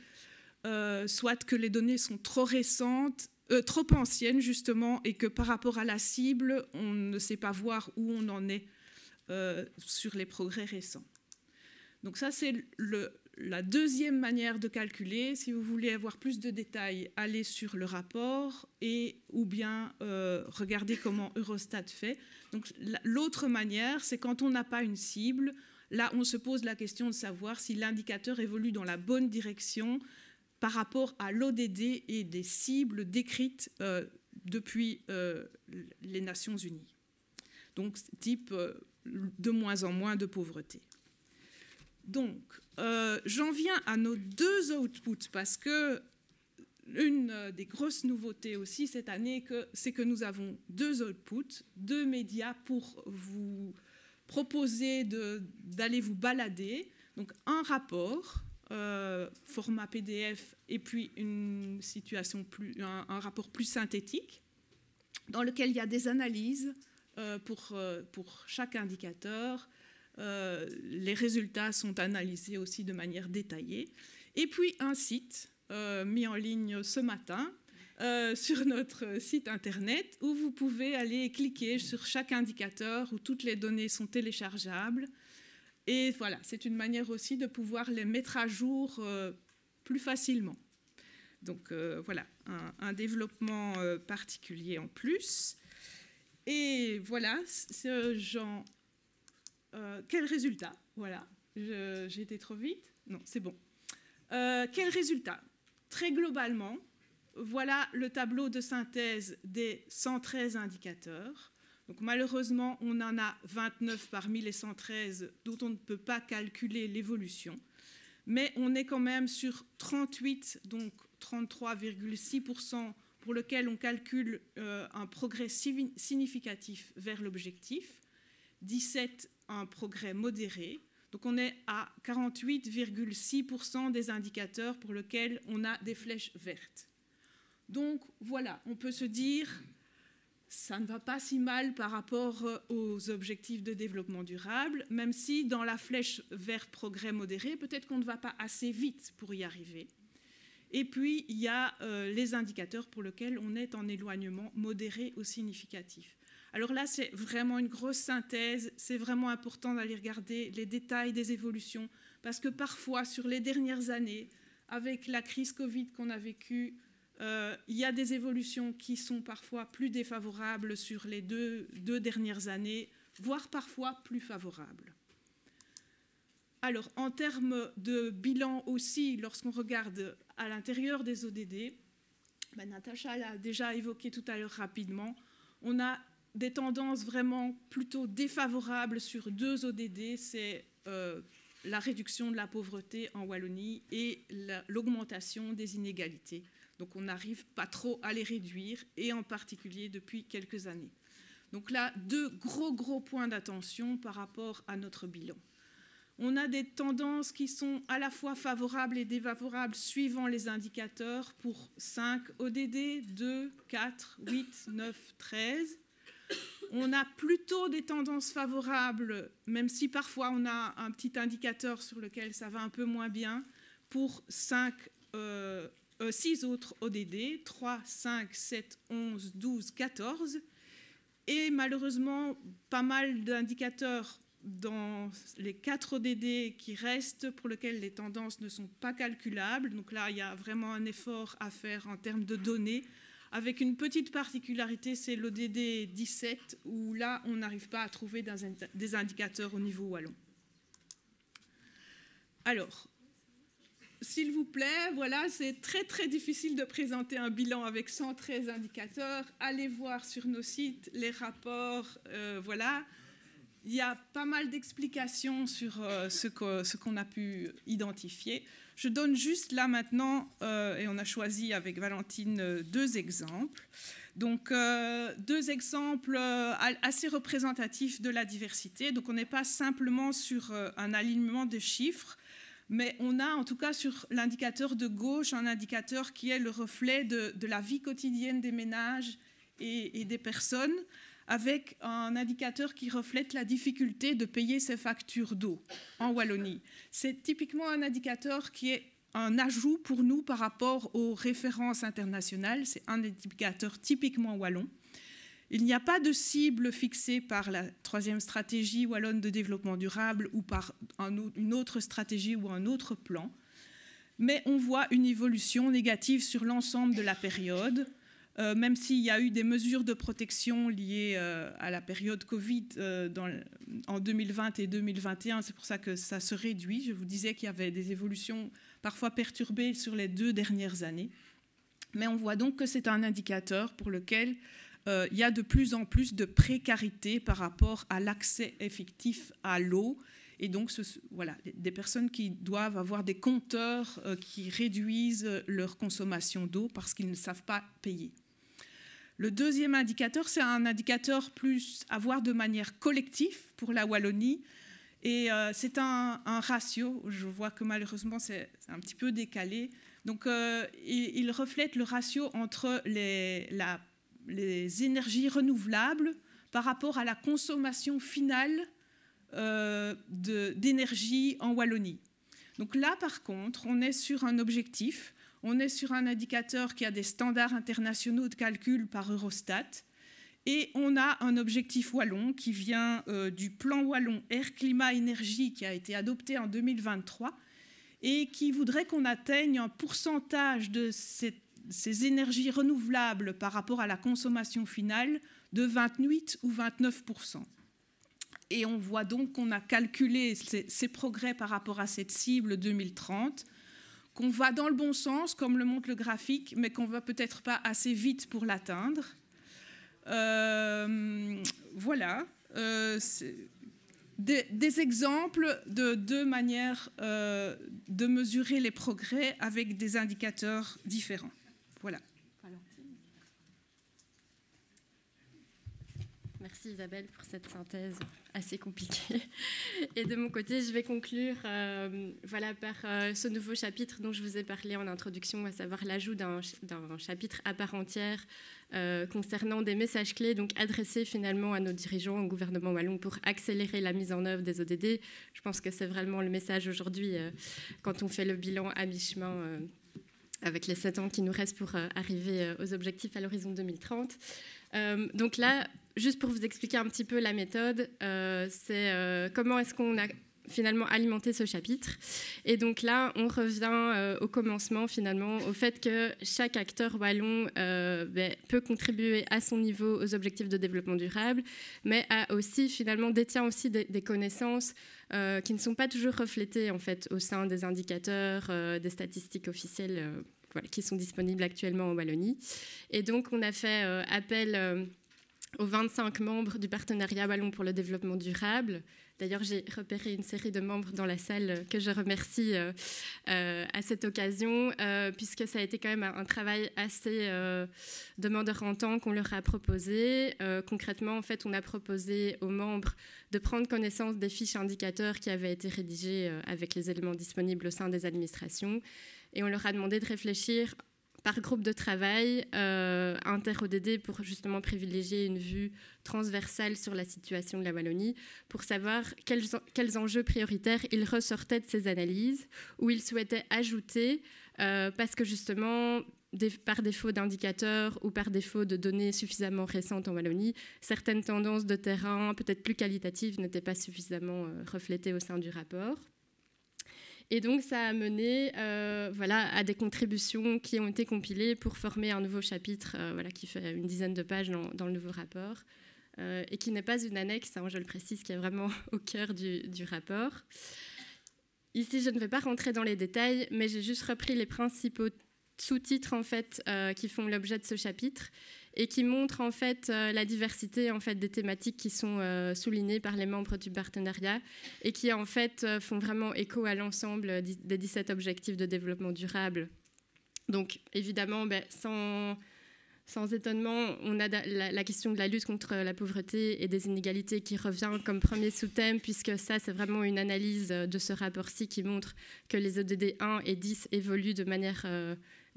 soit que les données sont trop récentes, trop anciennes justement, et que par rapport à la cible, on ne sait pas voir où on en est sur les progrès récents. Donc ça, c'est la deuxième manière de calculer. Si vous voulez avoir plus de détails, allez sur le rapport ou bien regardez comment Eurostat fait. Donc l'autre manière, c'est quand on n'a pas une cible. Là, on se pose la question de savoir si l'indicateur évolue dans la bonne direction par rapport à l'ODD et des cibles décrites depuis les Nations Unies. Donc, type de moins en moins de pauvreté. Donc, j'en viens à nos 2 outputs, parce que une des grosses nouveautés aussi cette année, c'est que nous avons 2 outputs, 2 médias pour vous proposer d'aller vous balader. Donc, un rapport, format PDF, et puis un rapport plus synthétique, dans lequel il y a des analyses pour chaque indicateur. Les résultats sont analysés aussi de manière détaillée. Et puis un site mis en ligne ce matin sur notre site internet, où vous pouvez aller cliquer sur chaque indicateur, où toutes les données sont téléchargeables. Et voilà, c'est une manière aussi de pouvoir les mettre à jour plus facilement. Donc voilà, un développement particulier en plus. Et voilà, quel résultat? Voilà, j'ai été trop vite? Non, c'est bon. Quel résultat? Très globalement, voilà le tableau de synthèse des 113 indicateurs. Donc malheureusement, on en a 29 parmi les 113 dont on ne peut pas calculer l'évolution. Mais on est quand même sur 38, donc 33,6% pour lequel on calcule un progrès significatif vers l'objectif, 17 un progrès modéré. Donc on est à 48,6% des indicateurs pour lesquels on a des flèches vertes. Donc voilà, on peut se dire, ça ne va pas si mal par rapport aux objectifs de développement durable, même si dans la flèche verte progrès modéré, peut-être qu'on ne va pas assez vite pour y arriver. Et puis, il y a les indicateurs pour lesquels on est en éloignement modéré ou significatif. Alors là, c'est vraiment une grosse synthèse. C'est vraiment important d'aller regarder les détails des évolutions, parce que parfois, sur les dernières années, avec la crise Covid qu'on a vécue, il y a des évolutions qui sont parfois plus défavorables sur les deux dernières années, voire parfois plus favorables. Alors, en termes de bilan aussi, lorsqu'on regarde à l'intérieur des ODD, Natacha l'a déjà évoqué tout à l'heure rapidement, on a des tendances vraiment plutôt défavorables sur 2 ODD, c'est la réduction de la pauvreté en Wallonie et l'augmentation des inégalités. Donc on n'arrive pas trop à les réduire, et en particulier depuis quelques années. Donc là, 2 gros points d'attention par rapport à notre bilan. On a des tendances qui sont à la fois favorables et défavorables suivant les indicateurs pour 5 ODD, 2, 4, 8, 9, 13. On a plutôt des tendances favorables, même si parfois on a un petit indicateur sur lequel ça va un peu moins bien, pour 6 autres ODD, 3, 5, 7, 11, 12, 14. Et malheureusement, pas mal d'indicateurs dans les 4 ODD qui restent pour lesquels les tendances ne sont pas calculables. Donc là, il y a vraiment un effort à faire en termes de données, avec une petite particularité, c'est l'ODD 17, où là, on n'arrive pas à trouver des indicateurs au niveau wallon. Alors, s'il vous plaît, voilà, c'est très difficile de présenter un bilan avec 113 indicateurs. Allez voir sur nos sites les rapports, voilà. Il y a pas mal d'explications sur ce qu'on a pu identifier. Je donne juste là maintenant, et on a choisi avec Valentine 2 exemples. Donc 2 exemples assez représentatifs de la diversité. Donc on n'est pas simplement sur un alignement de chiffres, mais on a en tout cas sur l'indicateur de gauche un indicateur qui est le reflet de la vie quotidienne des ménages et des personnes, avec un indicateur qui reflète la difficulté de payer ses factures d'eau en Wallonie. C'est typiquement un indicateur qui est un ajout pour nous par rapport aux références internationales. C'est un indicateur typiquement wallon. Il n'y a pas de cible fixée par la 3e stratégie wallonne de développement durable ou par une autre stratégie ou un autre plan, mais on voit une évolution négative sur l'ensemble de la période, même s'il y a eu des mesures de protection liées à la période Covid en 2020 et 2021. C'est pour ça que ça se réduit. Je vous disais qu'il y avait des évolutions parfois perturbées sur les 2 dernières années. Mais on voit donc que c'est un indicateur pour lequel il y a de plus en plus de précarité par rapport à l'accès effectif à l'eau. Et donc, voilà, des personnes qui doivent avoir des compteurs qui réduisent leur consommation d'eau parce qu'ils ne savent pas payer. Le 2e indicateur, c'est un indicateur plus à voir de manière collective pour la Wallonie. Et c'est un ratio. Je vois que malheureusement, c'est un petit peu décalé. Donc, il reflète le ratio entre les énergies renouvelables par rapport à la consommation finale d'énergie en Wallonie. Donc là, par contre, on est sur un objectif, on est sur un indicateur qui a des standards internationaux de calcul par Eurostat, et on a un objectif wallon qui vient du plan wallon Air, Climat, Énergie qui a été adopté en 2023 et qui voudrait qu'on atteigne un pourcentage de ces énergies renouvelables par rapport à la consommation finale de 28 ou 29%. Et on voit donc qu'on a calculé ces progrès par rapport à cette cible 2030, qu'on va dans le bon sens, comme le montre le graphique, mais qu'on ne va peut-être pas assez vite pour l'atteindre. Voilà, des exemples de deux manières de mesurer les progrès avec des indicateurs différents. Voilà. Merci Isabelle pour cette synthèse assez compliquée. Et de mon côté, je vais conclure voilà, par ce nouveau chapitre dont je vous ai parlé en introduction, à savoir l'ajout d'un chapitre à part entière concernant des messages clés donc adressés finalement à nos dirigeants au gouvernement wallon pour accélérer la mise en œuvre des ODD. Je pense que c'est vraiment le message aujourd'hui quand on fait le bilan à mi-chemin avec les 7 ans qui nous restent pour arriver aux objectifs à l'horizon 2030. Donc là, juste pour vous expliquer un petit peu la méthode, c'est comment est-ce qu'on a finalement alimenté ce chapitre. Et donc là, on revient au commencement finalement, au fait que chaque acteur wallon peut contribuer à son niveau aux objectifs de développement durable, mais a aussi finalement détient aussi des connaissances qui ne sont pas toujours reflétées en fait au sein des indicateurs, des statistiques officielles voilà, qui sont disponibles actuellement en Wallonie. Et donc on a fait appel aux 25 membres du partenariat wallon pour le développement durable. D'ailleurs, j'ai repéré une série de membres dans la salle que je remercie à cette occasion, puisque ça a été quand même un travail assez demandeur en temps qu'on leur a proposé. Concrètement, en fait, on a proposé aux membres de prendre connaissance des fiches indicateurs qui avaient été rédigées avec les éléments disponibles au sein des administrations. Et on leur a demandé de réfléchir par groupe de travail inter-ODD pour justement privilégier une vue transversale sur la situation de la Wallonie, pour savoir quels enjeux prioritaires ils ressortaient de ces analyses, où ils souhaitaient ajouter, parce que justement, par défaut d'indicateurs ou par défaut de données suffisamment récentes en Wallonie, certaines tendances de terrain, peut-être plus qualitatives, n'étaient pas suffisamment reflétées au sein du rapport. Et donc, ça a mené voilà, à des contributions qui ont été compilées pour former un nouveau chapitre voilà, qui fait une dizaine de pages dans le nouveau rapport et qui n'est pas une annexe, hein, je le précise, qui est vraiment au cœur du rapport. Ici, je ne vais pas rentrer dans les détails, mais j'ai juste repris les principaux sous-titres en fait, qui font l'objet de ce chapitre et qui montrent en fait la diversité en fait des thématiques qui sont soulignées par les membres du partenariat et qui en fait font vraiment écho à l'ensemble des 17 objectifs de développement durable. Donc évidemment, sans étonnement, on a la question de la lutte contre la pauvreté et des inégalités qui revient comme premier sous-thème, puisque ça, c'est vraiment une analyse de ce rapport-ci qui montre que les ODD 1 et 10 évoluent de manière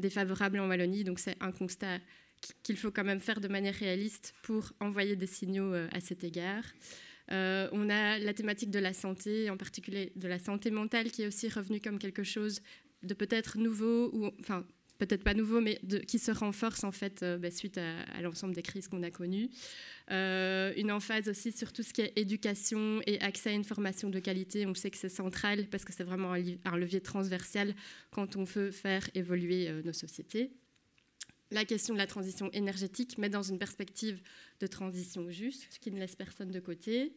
défavorable en Wallonie. Donc c'est un constat qu'il faut quand même faire de manière réaliste pour envoyer des signaux à cet égard. On a la thématique de la santé, en particulier de la santé mentale, qui est aussi revenue comme quelque chose de peut-être nouveau, ou enfin peut-être pas nouveau, mais qui se renforce en fait suite à l'ensemble des crises qu'on a connues. Une emphase aussi sur tout ce qui est éducation et accès à une formation de qualité. On sait que c'est central parce que c'est vraiment un levier transversal quand on veut faire évoluer nos sociétés. La question de la transition énergétique, mais dans une perspective de transition juste, qui ne laisse personne de côté.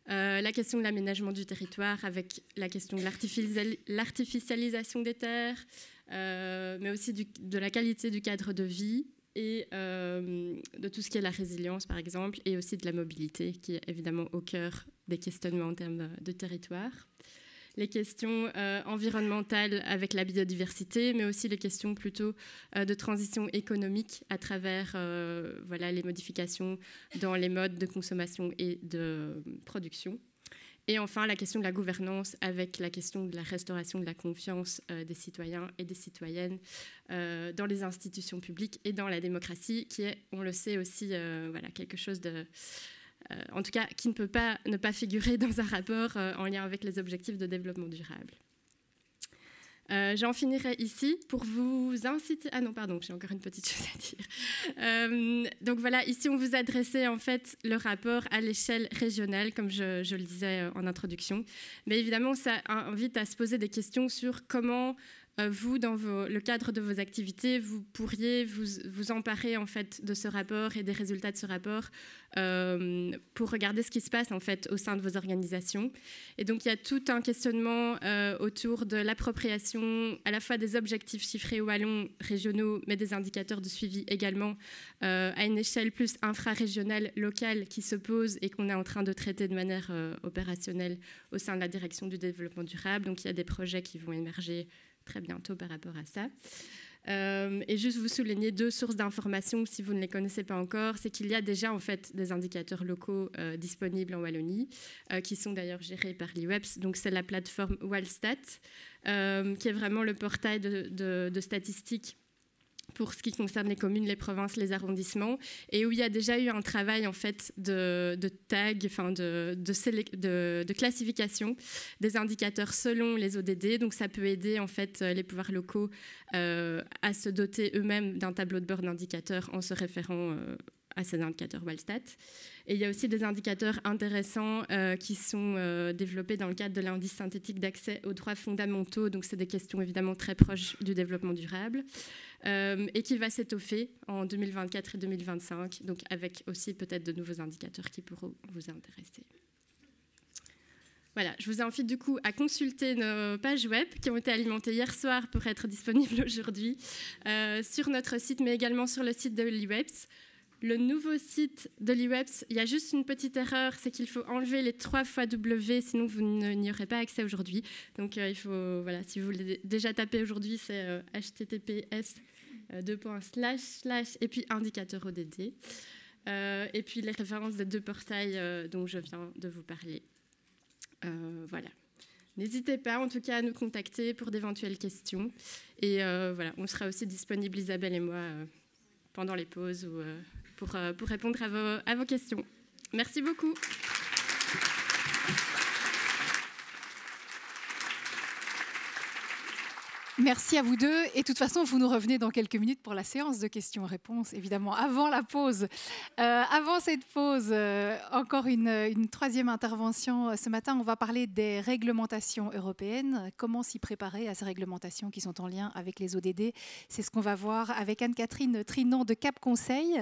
La question de l'aménagement du territoire, avec la question de l'artificialisation des terres, mais aussi de la qualité du cadre de vie et de tout ce qui est la résilience, par exemple, et aussi de la mobilité, qui est évidemment au cœur des questionnements en termes de territoire. Les questions environnementales avec la biodiversité, mais aussi les questions plutôt de transition économique à travers voilà, les modifications dans les modes de consommation et de production. Et enfin, la question de la gouvernance avec la question de la restauration de la confiance des citoyens et des citoyennes dans les institutions publiques et dans la démocratie, qui est, on le sait aussi, voilà, quelque chose de... en tout cas, qui ne peut pas ne pas figurer dans un rapport en lien avec les objectifs de développement durable. J'en finirai ici pour vous inciter... Ah non, pardon, j'ai encore une petite chose à dire. Donc voilà, ici, on vous adressait en fait le rapport à l'échelle régionale, comme je le disais en introduction. Mais évidemment, ça invite à se poser des questions sur comment vous, dans le cadre de vos activités, vous pourriez vous emparer en fait de ce rapport et des résultats de ce rapport pour regarder ce qui se passe en fait au sein de vos organisations. Et donc il y a tout un questionnement autour de l'appropriation à la fois des objectifs chiffrés wallons régionaux, mais des indicateurs de suivi également à une échelle plus infrarégionale, locale, qui se pose et qu'on est en train de traiter de manière opérationnelle au sein de la direction du développement durable. Donc il y a des projets qui vont émerger très bientôt par rapport à ça. Et juste vous souligner 2 sources d'informations si vous ne les connaissez pas encore, c'est qu'il y a déjà en fait des indicateurs locaux disponibles en Wallonie, qui sont d'ailleurs gérés par l'IWEPS. Donc c'est la plateforme Walstat, qui est vraiment le portail de statistiques pour ce qui concerne les communes, les provinces, les arrondissements, et où il y a déjà eu un travail en fait de tag, enfin de classification des indicateurs selon les ODD. Donc ça peut aider en fait les pouvoirs locaux à se doter eux-mêmes d'un tableau de bord d'indicateurs en se référant à ces indicateurs Walstat. Et il y a aussi des indicateurs intéressants qui sont développés dans le cadre de l'indice synthétique d'accès aux droits fondamentaux. Donc c'est des questions évidemment très proches du développement durable. Et qui va s'étoffer en 2024 et 2025, donc avec aussi peut-être de nouveaux indicateurs qui pourront vous intéresser. Voilà, je vous invite du coup à consulter nos pages web qui ont été alimentées hier soir pour être disponibles aujourd'hui sur notre site, mais également sur le site de l'IWEPS. Le nouveau site de l'IWEPS, il y a juste une petite erreur, c'est qu'il faut enlever les 3 fois W, sinon vous n'y aurez pas accès aujourd'hui. Donc il faut, voilà, si vous voulez déjà taper aujourd'hui, c'est https et puis indicateur ODD. Et puis les références des 2 portails dont je viens de vous parler. Voilà. N'hésitez pas en tout cas à nous contacter pour d'éventuelles questions. Et voilà, on sera aussi disponible, Isabelle et moi, pendant les pauses ou pour répondre à vos questions. Merci beaucoup. Merci à vous deux. Et de toute façon, vous nous revenez dans quelques minutes pour la séance de questions-réponses, évidemment, avant la pause. Avant cette pause, encore une troisième intervention. Ce matin, on va parler des réglementations européennes. Comment s'y préparer à ces réglementations qui sont en lien avec les ODD? C'est ce qu'on va voir avec Anne-Catherine Trinan de Cap Conseil.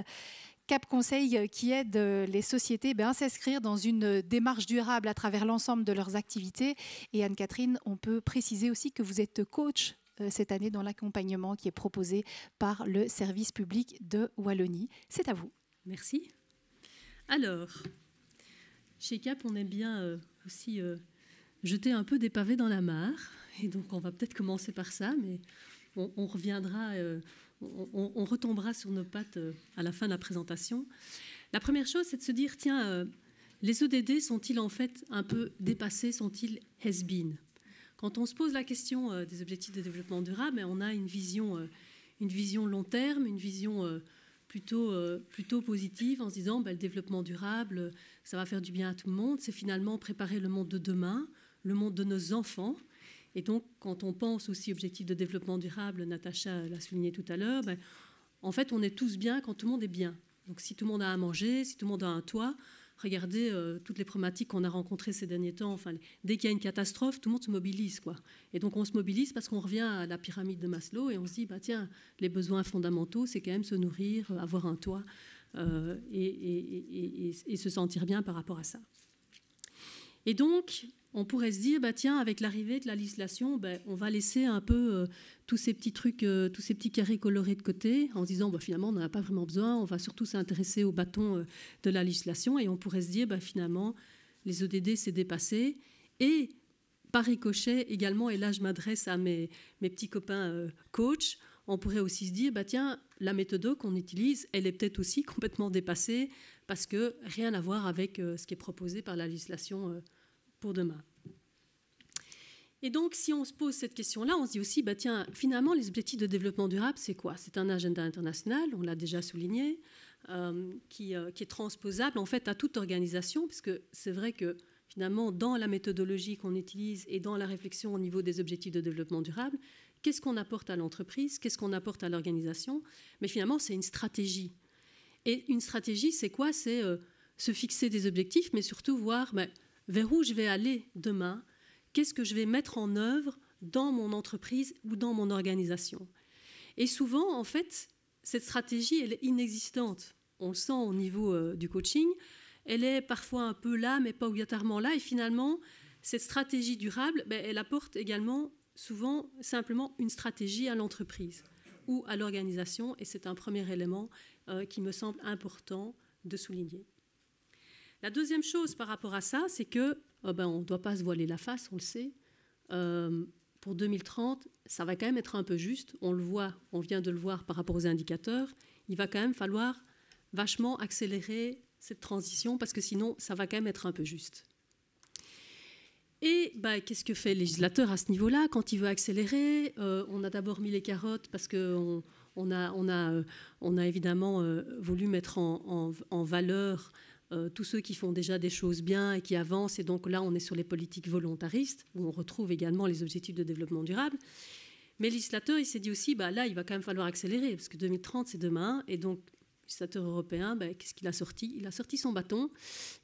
Cap Conseil qui aide les sociétés à s'inscrire dans une démarche durable à travers l'ensemble de leurs activités. Et Anne-Catherine, on peut préciser aussi que vous êtes coach cette année dans l'accompagnement qui est proposé par le service public de Wallonie. C'est à vous. Merci. Alors, chez Cap, on aime bien aussi jeter un peu des pavés dans la mare. Et donc, on va peut-être commencer par ça, mais on reviendra, on retombera sur nos pattes à la fin de la présentation. La première chose, c'est de se dire, tiens, les ODD sont-ils en fait un peu dépassés, sont-ils has-been ? Quand on se pose la question des objectifs de développement durable, on a une vision long terme, une vision plutôt positive en se disant le développement durable, ça va faire du bien à tout le monde. C'est finalement préparer le monde de demain, le monde de nos enfants. Et donc, quand on pense aussi objectifs de développement durable, Natacha l'a souligné tout à l'heure, en fait, on est tous bien quand tout le monde est bien. Donc, si tout le monde a à manger, si tout le monde a un toit, regardez toutes les problématiques qu'on a rencontrées ces derniers temps. Enfin, dès qu'il y a une catastrophe, tout le monde se mobilise, quoi. Et donc, on se mobilise parce qu'on revient à la pyramide de Maslow et on se dit, tiens, les besoins fondamentaux, c'est quand même se nourrir, avoir un toit et se sentir bien par rapport à ça. Et donc, on pourrait se dire, tiens, avec l'arrivée de la législation, on va laisser un peu tous ces petits trucs, tous ces petits carrés colorés de côté, en se disant, finalement, on n'en a pas vraiment besoin, on va surtout s'intéresser au bâton de la législation, et on pourrait se dire, finalement, les ODD, c'est dépassé. Et par ricochet également, et là, je m'adresse à mes petits copains coachs, on pourrait aussi se dire, tiens, la méthode qu'on utilise, elle est peut-être aussi complètement dépassée, parce que rien à voir avec ce qui est proposé par la législation pour demain. Et donc, si on se pose cette question-là, on se dit aussi, tiens, finalement, les objectifs de développement durable, c'est quoi? C'est un agenda international, on l'a déjà souligné, qui est transposable en fait à toute organisation, puisque c'est vrai que finalement, dans la méthodologie qu'on utilise et dans la réflexion au niveau des objectifs de développement durable, qu'est-ce qu'on apporte à l'entreprise, qu'est-ce qu'on apporte à l'organisation? Mais finalement, c'est une stratégie. Et une stratégie, c'est quoi? C'est se fixer des objectifs, mais surtout voir vers où je vais aller demain, qu'est-ce que je vais mettre en œuvre dans mon entreprise ou dans mon organisation. Et souvent, en fait, cette stratégie, elle est inexistante. On le sent au niveau du coaching. Elle est parfois un peu là, mais pas obligatoirement là. Et finalement, cette stratégie durable, elle apporte également souvent simplement une stratégie à l'entreprise ou à l'organisation. Et c'est un premier élément qui me semble important de souligner. La deuxième chose par rapport à ça, c'est que on ne doit pas se voiler la face, on le sait. Pour 2030, ça va quand même être un peu juste. On le voit, on vient de le voir par rapport aux indicateurs. Il va quand même falloir vachement accélérer cette transition parce que sinon, ça va quand même être un peu juste. Et qu'est-ce que fait le législateur à ce niveau-là quand il veut accélérer? On a d'abord mis les carottes parce qu'on a évidemment voulu mettre en valeur tous ceux qui font déjà des choses bien et qui avancent. Et donc là, on est sur les politiques volontaristes où on retrouve également les objectifs de développement durable. Mais le législateur, il s'est dit aussi, là, il va quand même falloir accélérer parce que 2030, c'est demain. Et donc, le législateur européen, qu'est-ce qu'il a sorti? Il a sorti son bâton.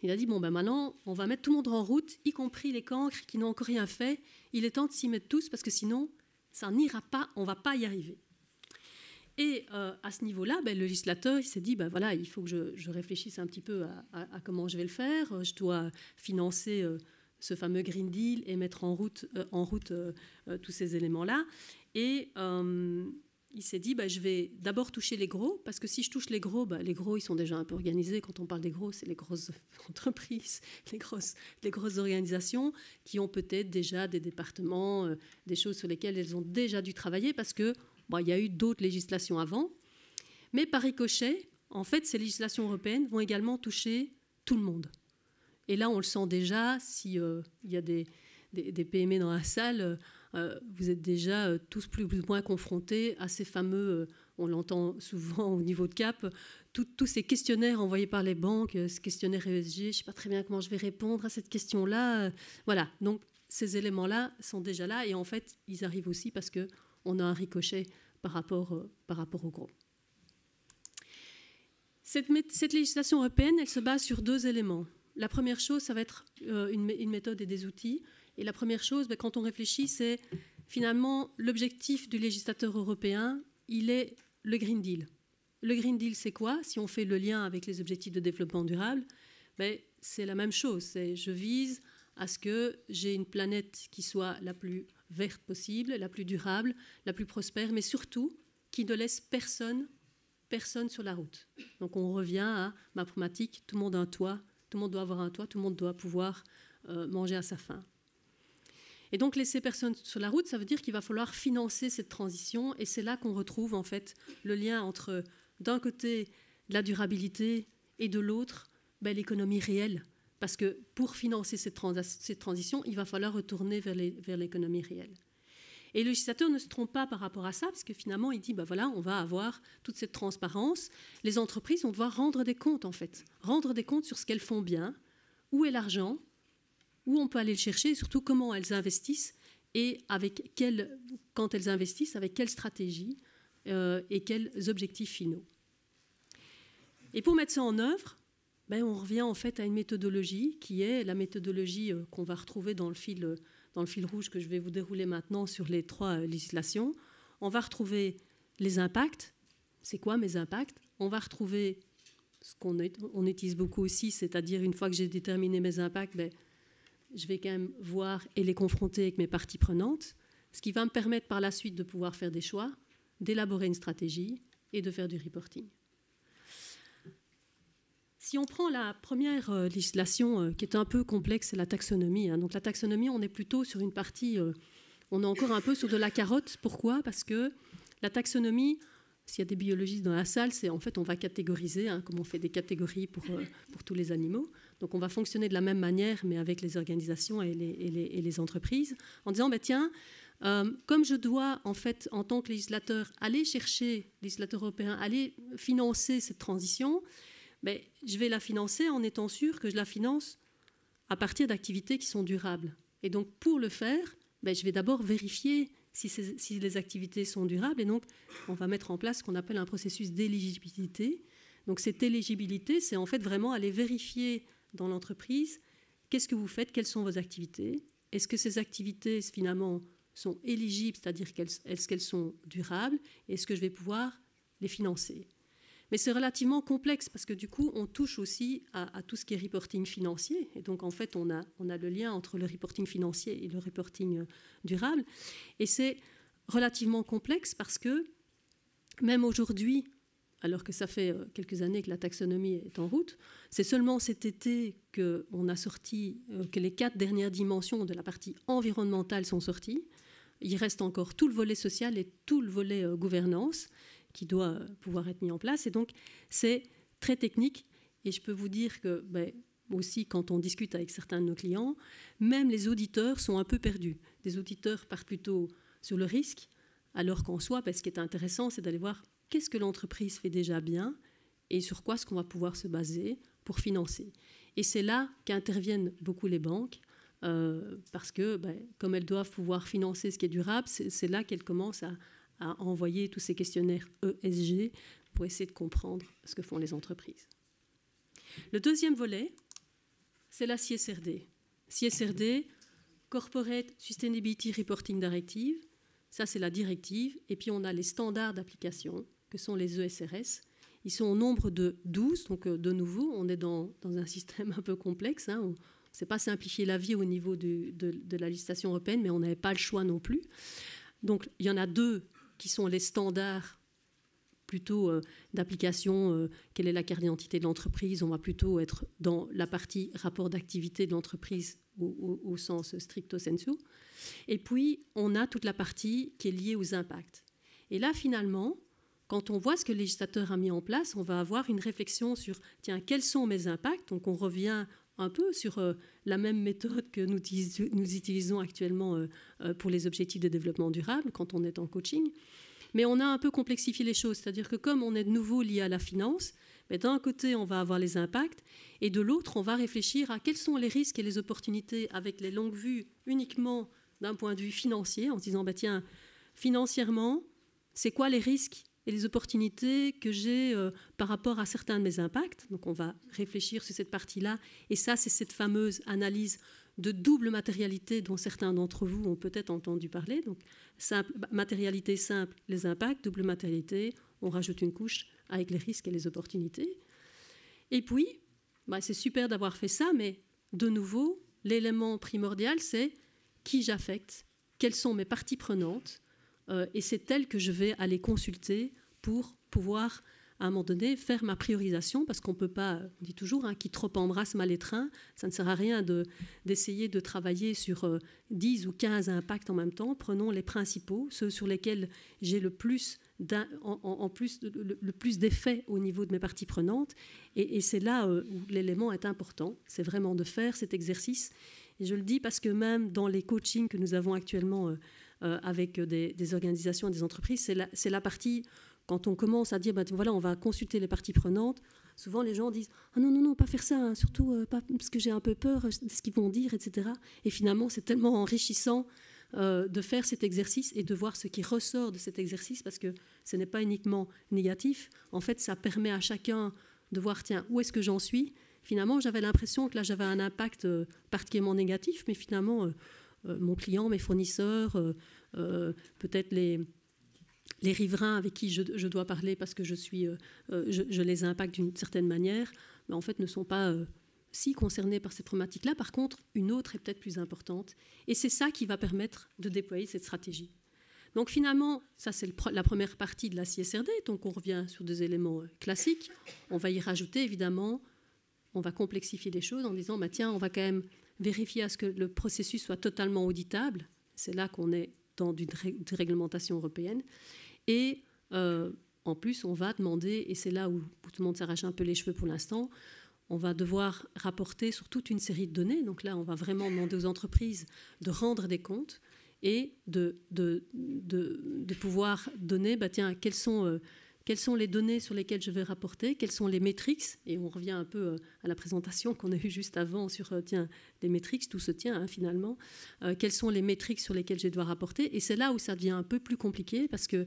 Il a dit, maintenant, on va mettre tout le monde en route, y compris les cancres qui n'ont encore rien fait. Il est temps de s'y mettre tous parce que sinon, ça n'ira pas, on ne va pas y arriver. Et à ce niveau-là, le législateur, il s'est dit, voilà, il faut que je réfléchisse un petit peu à comment je vais le faire. Je dois financer ce fameux Green Deal et mettre en route tous ces éléments-là. Et il s'est dit, je vais d'abord toucher les gros, parce que si je touche les gros, ils sont déjà un peu organisés. Quand on parle des gros, c'est les grosses entreprises, les grosses organisations qui ont peut-être déjà des départements, des choses sur lesquelles elles ont déjà dû travailler, parce que il y a eu d'autres législations avant. Mais par ricochet, en fait, ces législations européennes vont également toucher tout le monde. Et là, on le sent déjà, s'il y a des PME dans la salle, vous êtes déjà tous plus ou moins confrontés à ces fameux, on l'entend souvent au niveau de CAP, tous ces questionnaires envoyés par les banques, ce questionnaire ESG, je ne sais pas très bien comment je vais répondre à cette question-là. Voilà, donc ces éléments-là sont déjà là et en fait, ils arrivent aussi parce qu'on a un ricochet par rapport au gros. Cette législation européenne, elle se base sur deux éléments. La première chose, ça va être une méthode et des outils. Et la première chose, quand on réfléchit, c'est finalement l'objectif du législateur européen, il est le Green Deal. Le Green Deal, c'est quoi? Si on fait le lien avec les objectifs de développement durable, c'est la même chose. Je vise à ce que j'ai une planète qui soit la plus verte possible, la plus durable, la plus prospère, mais surtout qui ne laisse personne sur la route. Donc on revient à ma problématique, tout le monde a un toit, tout le monde doit avoir un toit, tout le monde doit pouvoir manger à sa faim. Et donc laisser personne sur la route, ça veut dire qu'il va falloir financer cette transition, et c'est là qu'on retrouve en fait le lien entre d'un côté la durabilité et de l'autre l'économie réelle. Parce que pour financer cette transition, il va falloir retourner vers l'économie réelle. Et le législateur ne se trompe pas par rapport à ça, parce que finalement, il dit, voilà, on va avoir toute cette transparence. Les entreprises vont devoir rendre des comptes, en fait. Rendre des comptes sur ce qu'elles font bien, où est l'argent, où on peut aller le chercher, et surtout comment elles investissent, et quand elles investissent, avec quelle stratégie et quels objectifs finaux. Et pour mettre ça en œuvre, on revient en fait à une méthodologie qui est la méthodologie qu'on va retrouver dans le fil rouge que je vais vous dérouler maintenant sur les 3 législations. On va retrouver les impacts. C'est quoi mes impacts? On va retrouver ce qu'on utilise beaucoup aussi, c'est-à-dire une fois que j'ai déterminé mes impacts, je vais quand même voir et les confronter avec mes parties prenantes, ce qui va me permettre par la suite de pouvoir faire des choix, d'élaborer une stratégie et de faire du reporting. Si on prend la première législation qui est un peu complexe, c'est la taxonomie. Donc la taxonomie, on est plutôt sur une partie, on est encore un peu sur de la carotte. Pourquoi? Parce que la taxonomie, s'il y a des biologistes dans la salle, c'est en fait on va catégoriser, comme on fait des catégories pour tous les animaux. Donc on va fonctionner de la même manière, mais avec les organisations et les entreprises, en disant tiens, comme je dois en fait en tant que législateur aller chercher, législateur européen, aller financer cette transition. Je vais la financer en étant sûr que je la finance à partir d'activités qui sont durables. Et donc, pour le faire, je vais d'abord vérifier si les activités sont durables. Et donc, on va mettre en place ce qu'on appelle un processus d'éligibilité. Donc, cette éligibilité, c'est en fait vraiment aller vérifier dans l'entreprise qu'est-ce que vous faites, quelles sont vos activités. Est-ce que ces activités, finalement, sont éligibles, c'est-à-dire est-ce qu'elles sont durables, et est-ce que je vais pouvoir les financer. Mais c'est relativement complexe parce que du coup, on touche aussi à tout ce qui est reporting financier. Et donc, en fait, on a le lien entre le reporting financier et le reporting durable. Et c'est relativement complexe parce que même aujourd'hui, alors que ça fait quelques années que la taxonomie est en route, c'est seulement cet été qu'on a sorti, que les 4 dernières dimensions de la partie environnementale sont sorties. Il reste encore tout le volet social et tout le volet gouvernance qui doit pouvoir être mis en place. Et donc, c'est très technique. Et je peux vous dire que, aussi, quand on discute avec certains de nos clients, même les auditeurs sont un peu perdus. Des auditeurs partent plutôt sur le risque, alors qu'en soi, ce qui est intéressant, c'est d'aller voir qu'est-ce que l'entreprise fait déjà bien et sur quoi est-ce qu'on va pouvoir se baser pour financer. Et c'est là qu'interviennent beaucoup les banques, parce que, comme elles doivent pouvoir financer ce qui est durable, c'est là qu'elles commencent à envoyer tous ces questionnaires ESG pour essayer de comprendre ce que font les entreprises. Le deuxième volet, c'est la CSRD. CSRD, Corporate Sustainability Reporting Directive, ça c'est la directive, et puis on a les standards d'application, que sont les ESRS. Ils sont au nombre de 12, donc de nouveau, on est dans un système un peu complexe, hein. On ne sait pas simplifier la vie au niveau de la législation européenne, mais on n'avait pas le choix non plus. Donc il y en a 2 qui sont les standards plutôt d'application, quelle est la carte d'identité de l'entreprise, on va plutôt être dans la partie rapport d'activité de l'entreprise au sens stricto sensu. Et puis, on a toute la partie qui est liée aux impacts. Et là, finalement, quand on voit ce que le législateur a mis en place, on va avoir une réflexion sur, tiens, quels sont mes impacts? Donc, on revient un peu sur la même méthode que nous utilisons actuellement pour les objectifs de développement durable quand on est en coaching. Mais on a un peu complexifié les choses, c'est-à-dire que comme on est de nouveau lié à la finance, d'un côté, on va avoir les impacts, et de l'autre, on va réfléchir à quels sont les risques et les opportunités avec les longues vues uniquement d'un point de vue financier, en se disant, tiens, financièrement, c'est quoi les risques et les opportunités que j'ai par rapport à certains de mes impacts. Donc on va réfléchir sur cette partie-là. Et ça, c'est cette fameuse analyse de double matérialité dont certains d'entre vous ont peut-être entendu parler. Donc matérialité simple, les impacts, double matérialité, on rajoute une couche avec les risques et les opportunités. Et puis, c'est super d'avoir fait ça, mais de nouveau, l'élément primordial, c'est qui j'affecte, quelles sont mes parties prenantes, et c'est elles que je vais aller consulter pour pouvoir, à un moment donné, faire ma priorisation, parce qu'on ne peut pas, on dit toujours, qui trop embrasse mal étreint, ça ne sert à rien d'essayer de travailler sur 10 ou 15 impacts en même temps. Prenons les principaux, ceux sur lesquels j'ai le plus d'effets au niveau de mes parties prenantes, et c'est là où l'élément est important, c'est vraiment de faire cet exercice. Et je le dis parce que même dans les coachings que nous avons actuellement avec des organisations et des entreprises, c'est la partie, quand on commence à dire, voilà, on va consulter les parties prenantes, souvent les gens disent « Ah non, pas faire ça, hein, surtout pas, parce que j'ai un peu peur de ce qu'ils vont dire, etc. » Et finalement, c'est tellement enrichissant de faire cet exercice et de voir ce qui ressort de cet exercice, parce que ce n'est pas uniquement négatif. En fait, ça permet à chacun de voir, tiens, où est-ce que j'en suis? Finalement, j'avais l'impression que là, j'avais un impact particulièrement négatif, mais finalement, mon client, mes fournisseurs, peut-être les riverains avec qui je dois parler parce que je les impacte d'une certaine manière, mais en fait ne sont pas si concernés par cette problématique-là. Par contre, une autre est peut-être plus importante. Et c'est ça qui va permettre de déployer cette stratégie. Donc finalement, ça c'est la première partie de la CSRD. Donc on revient sur des éléments classiques. On va y rajouter évidemment, on va complexifier les choses en disant, tiens, on va quand même vérifier à ce que le processus soit totalement auditable. C'est là qu'on est dans une réglementation européenne. Et en plus, on va demander, et c'est là où tout le monde s'arrache un peu les cheveux pour l'instant, on va devoir rapporter sur toute une série de données. Donc là, on va vraiment demander aux entreprises de rendre des comptes et de pouvoir donner, tiens, quelles sont les données sur lesquelles je vais rapporter, quelles sont les métriques, et on revient un peu à la présentation qu'on a eue juste avant sur, tiens, les métriques, tout se tient finalement, quelles sont les métriques sur lesquelles je dois rapporter, et c'est là où ça devient un peu plus compliqué, parce que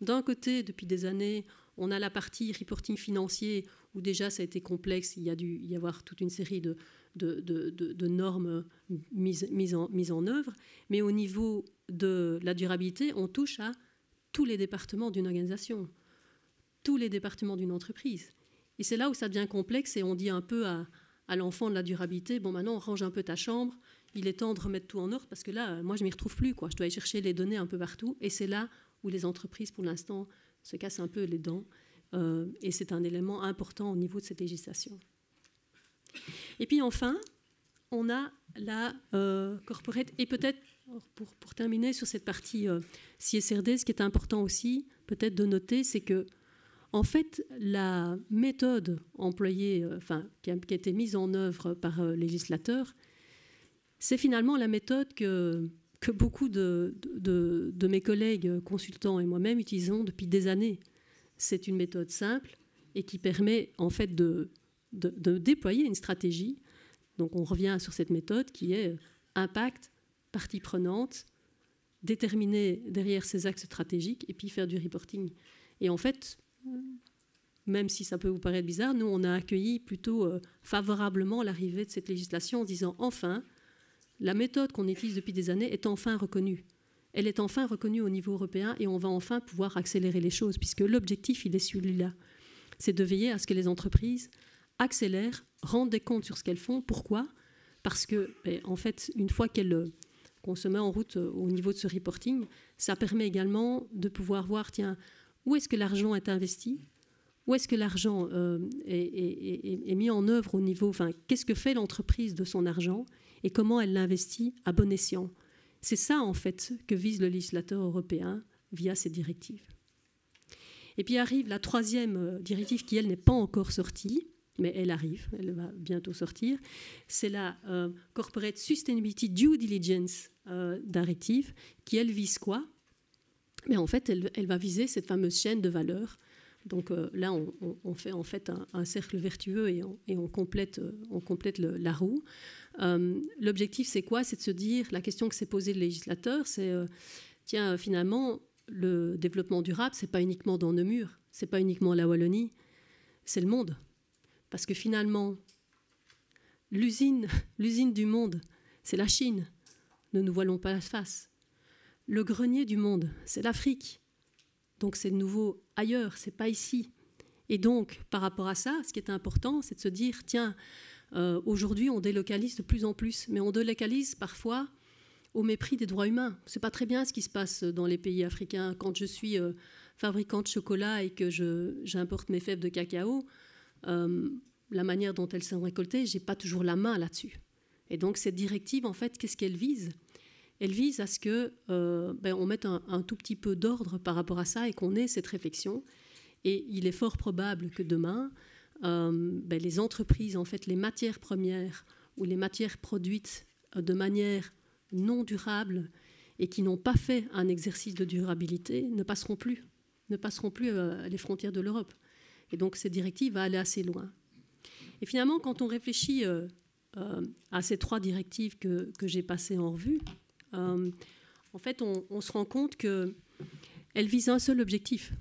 d'un côté, depuis des années, on a la partie reporting financier, où déjà ça a été complexe, il y a dû y avoir toute une série de normes mises en œuvre, mais au niveau de la durabilité, on touche à tous les départements d'une organisation, tous les départements d'une entreprise. Et c'est là où ça devient complexe et on dit un peu à l'enfant de la durabilité, bon maintenant on range un peu ta chambre, il est temps de remettre tout en ordre parce que là, moi je ne m'y retrouve plus, quoi. Je dois aller chercher les données un peu partout et c'est là où les entreprises pour l'instant se cassent un peu les dents et c'est un élément important au niveau de cette législation. Et puis enfin, on a la corporate, et peut-être pour terminer sur cette partie CSRD, ce qui est important aussi peut-être de noter, c'est que en fait, la méthode employée, qui a été mise en œuvre par le législateur, c'est finalement la méthode que beaucoup de mes collègues consultants et moi-même utilisons depuis des années. C'est une méthode simple et qui permet en fait de déployer une stratégie. Donc on revient sur cette méthode qui est impact, partie prenante, déterminer derrière ces axes stratégiques et puis faire du reporting. Et en fait, même si ça peut vous paraître bizarre, nous, on a accueilli plutôt favorablement l'arrivée de cette législation en disant enfin, la méthode qu'on utilise depuis des années est enfin reconnue. Elle est enfin reconnue au niveau européen et on va enfin pouvoir accélérer les choses puisque l'objectif, il est celui-là. C'est de veiller à ce que les entreprises accélèrent, rendent des comptes sur ce qu'elles font. Pourquoi ? Parce que, en fait, une fois qu'on se met en route au niveau de ce reporting, ça permet également de pouvoir voir, tiens, où est-ce que l'argent est investi ? Où est-ce que l'argent est mis en œuvre au niveau... qu'est-ce que fait l'entreprise de son argent et comment elle l'investit à bon escient ? C'est ça, en fait, que vise le législateur européen via ces directives. Et puis arrive la troisième directive qui, elle, n'est pas encore sortie, mais elle arrive, elle va bientôt sortir. C'est la Corporate Sustainability Due Diligence Directive qui, elle, vise quoi ? Mais en fait, elle va viser cette fameuse chaîne de valeur. Donc là, on fait en fait un cercle vertueux et on complète la roue. L'objectif, c'est quoi ? C'est de se dire, la question que s'est posée le législateur, c'est, tiens, finalement, le développement durable, ce n'est pas uniquement dans Namur, ce n'est pas uniquement la Wallonie, c'est le monde. Parce que finalement, l'usine du monde, c'est la Chine. Ne nous voilons pas la face. Le grenier du monde, c'est l'Afrique. Donc c'est de nouveau ailleurs, c'est pas ici. Et donc, par rapport à ça, ce qui est important, c'est de se dire, tiens, aujourd'hui, on délocalise de plus en plus, mais on délocalise parfois au mépris des droits humains. C'est pas très bien ce qui se passe dans les pays africains. Quand je suis fabricant de chocolat et que j'importe mes fèves de cacao, la manière dont elles sont récoltées, j'ai pas toujours la main là-dessus. Et donc cette directive, en fait, qu'est-ce qu'elle vise ? Elle vise à ce que on mette un tout petit peu d'ordre par rapport à ça et qu'on ait cette réflexion. Et il est fort probable que demain, les entreprises, en fait, les matières premières ou les matières produites de manière non durable et qui n'ont pas fait un exercice de durabilité ne passeront plus les frontières de l'Europe. Et donc cette directive va aller assez loin. Et finalement, quand on réfléchit à ces trois directives que j'ai passées en revue, en fait, on se rend compte qu'elles visent un seul objectif.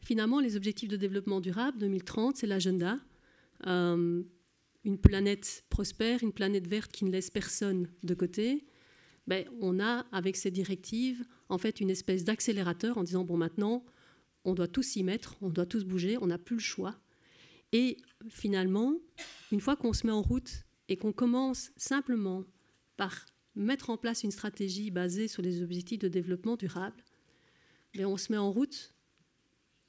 Finalement, les objectifs de développement durable 2030, c'est l'agenda. Une planète prospère, une planète verte qui ne laisse personne de côté. On a, avec ces directives, en fait, une espèce d'accélérateur en disant, bon, maintenant, on doit tous s'y mettre, on doit tous bouger, on n'a plus le choix. Et finalement, une fois qu'on se met en route et qu'on commence simplement par mettre en place une stratégie basée sur les objectifs de développement durable, on se met en route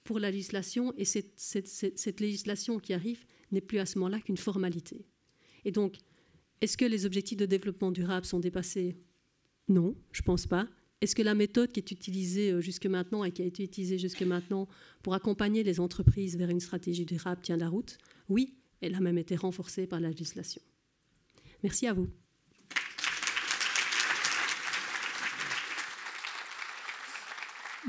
pour la législation et cette législation qui arrive n'est plus à ce moment-là qu'une formalité. Et donc, est-ce que les objectifs de développement durable sont dépassés ? Non, je ne pense pas. Est-ce que la méthode qui est utilisée jusque maintenant et qui a été utilisée jusque maintenant pour accompagner les entreprises vers une stratégie durable tient la route ? Oui, elle a même été renforcée par la législation. Merci à vous.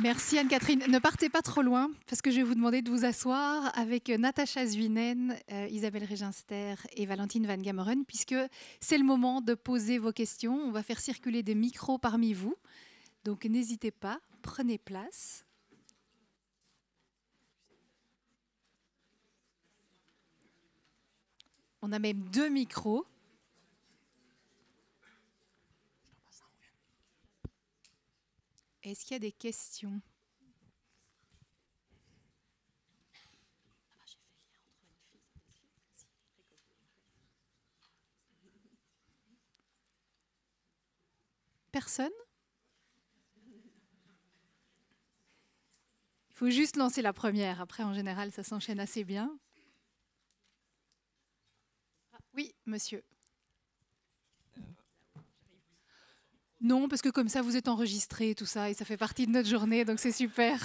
Merci Anne-Catherine. Ne partez pas trop loin parce que je vais vous demander de vous asseoir avec Natacha Zwinen, Isabelle Regenster et Valentine Van Gameren puisque c'est le moment de poser vos questions. On va faire circuler des micros parmi vous. Donc n'hésitez pas, prenez place. On a même 2 micros. Est-ce qu'il y a des questions? Personne? Il faut juste lancer la première. Après, en général, ça s'enchaîne assez bien. Ah, oui, monsieur. Non, parce que comme ça, vous êtes enregistré, tout ça, et ça fait partie de notre journée, donc c'est super.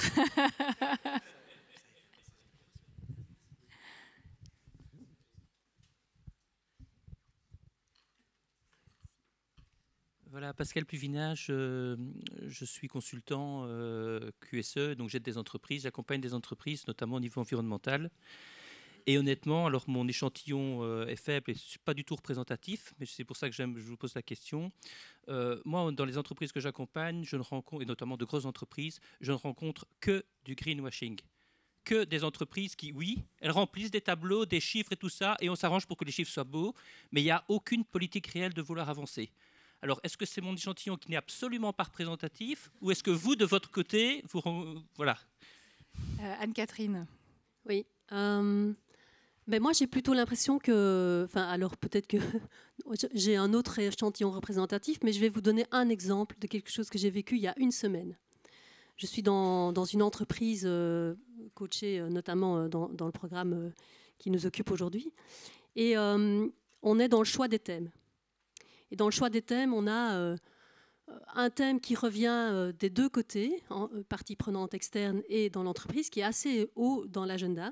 Voilà, Pascal Pluvinage, je suis consultant QSE, donc j'aide des entreprises, j'accompagne des entreprises, notamment au niveau environnemental. Et honnêtement, alors mon échantillon est faible et pas du tout représentatif, mais c'est pour ça que je vous pose la question. Moi, dans les entreprises que j'accompagne, je ne rencontre, et notamment de grosses entreprises, je ne rencontre que du greenwashing. Que des entreprises qui, oui, elles remplissent des tableaux, des chiffres et tout ça, et on s'arrange pour que les chiffres soient beaux, mais il n'y a aucune politique réelle de vouloir avancer. Alors, est-ce que c'est mon échantillon qui n'est absolument pas représentatif, ou est-ce que vous, de votre côté, vous... Voilà. Anne-Catherine. Oui. Ben moi, j'ai plutôt l'impression que... Enfin, alors peut-être que j'ai un autre échantillon représentatif, mais je vais vous donner un exemple de quelque chose que j'ai vécu il y a une semaine. Je suis dans une entreprise coachée, notamment dans le programme qui nous occupe aujourd'hui. Et on est dans le choix des thèmes. Et dans le choix des thèmes, on a un thème qui revient des deux côtés, partie prenante externe et dans l'entreprise, qui est assez haut dans l'agenda.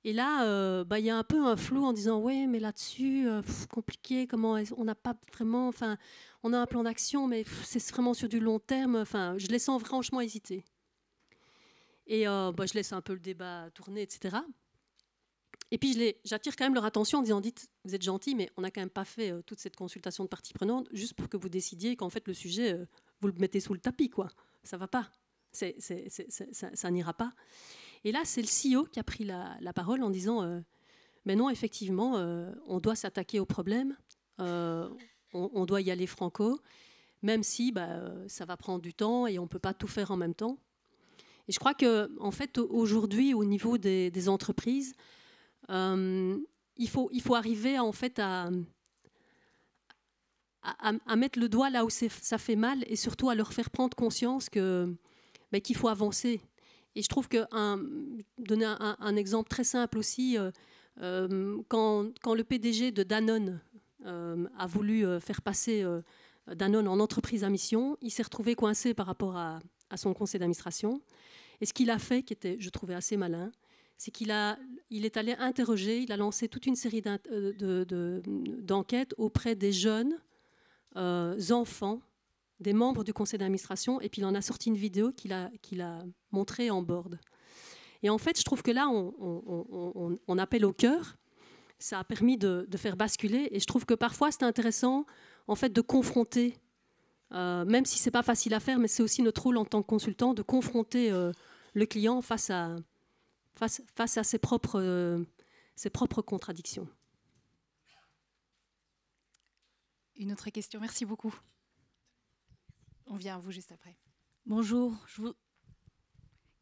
Et là, y a un peu un flou en disant « ouais, mais là-dessus, compliqué, comment on n'a pas vraiment... Enfin, on a un plan d'action, mais c'est vraiment sur du long terme. Enfin, je les sens franchement hésiter. » Et je laisse un peu le débat tourner, etc. Et puis, j'attire quand même leur attention en disant « dites, vous êtes gentils, mais on n'a quand même pas fait toute cette consultation de parties prenantes juste pour que vous décidiez qu'en fait, le sujet, vous le mettez sous le tapis, quoi. Ça ne va pas. Ça n'ira pas. » Et là, c'est le CEO qui a pris la parole en disant mais non, effectivement, on doit s'attaquer au problème, on doit y aller franco, même si ça va prendre du temps et on ne peut pas tout faire en même temps. Et je crois qu'en fait, aujourd'hui, au niveau des entreprises, il faut arriver en fait à mettre le doigt là où ça fait mal et surtout à leur faire prendre conscience qu'il faut avancer. Et je trouve que, donner un exemple très simple aussi, quand le PDG de Danone a voulu faire passer Danone en entreprise à mission, il s'est retrouvé coincé par rapport à son conseil d'administration. Et ce qu'il a fait, qui était, je trouvais, assez malin, c'est qu'il est allé interroger, il a lancé toute une série d'enquêtes auprès des jeunes enfants, des membres du conseil d'administration, et puis il en a sorti une vidéo qu'il a montrée en board. Et en fait, je trouve que là, on appelle au cœur. Ça a permis de faire basculer. Et je trouve que parfois, c'est intéressant en fait, de confronter, même si ce n'est pas facile à faire, mais c'est aussi notre rôle en tant que consultant, de confronter le client face à ses propres contradictions. Une autre question, merci beaucoup. On vient à vous juste après. Bonjour,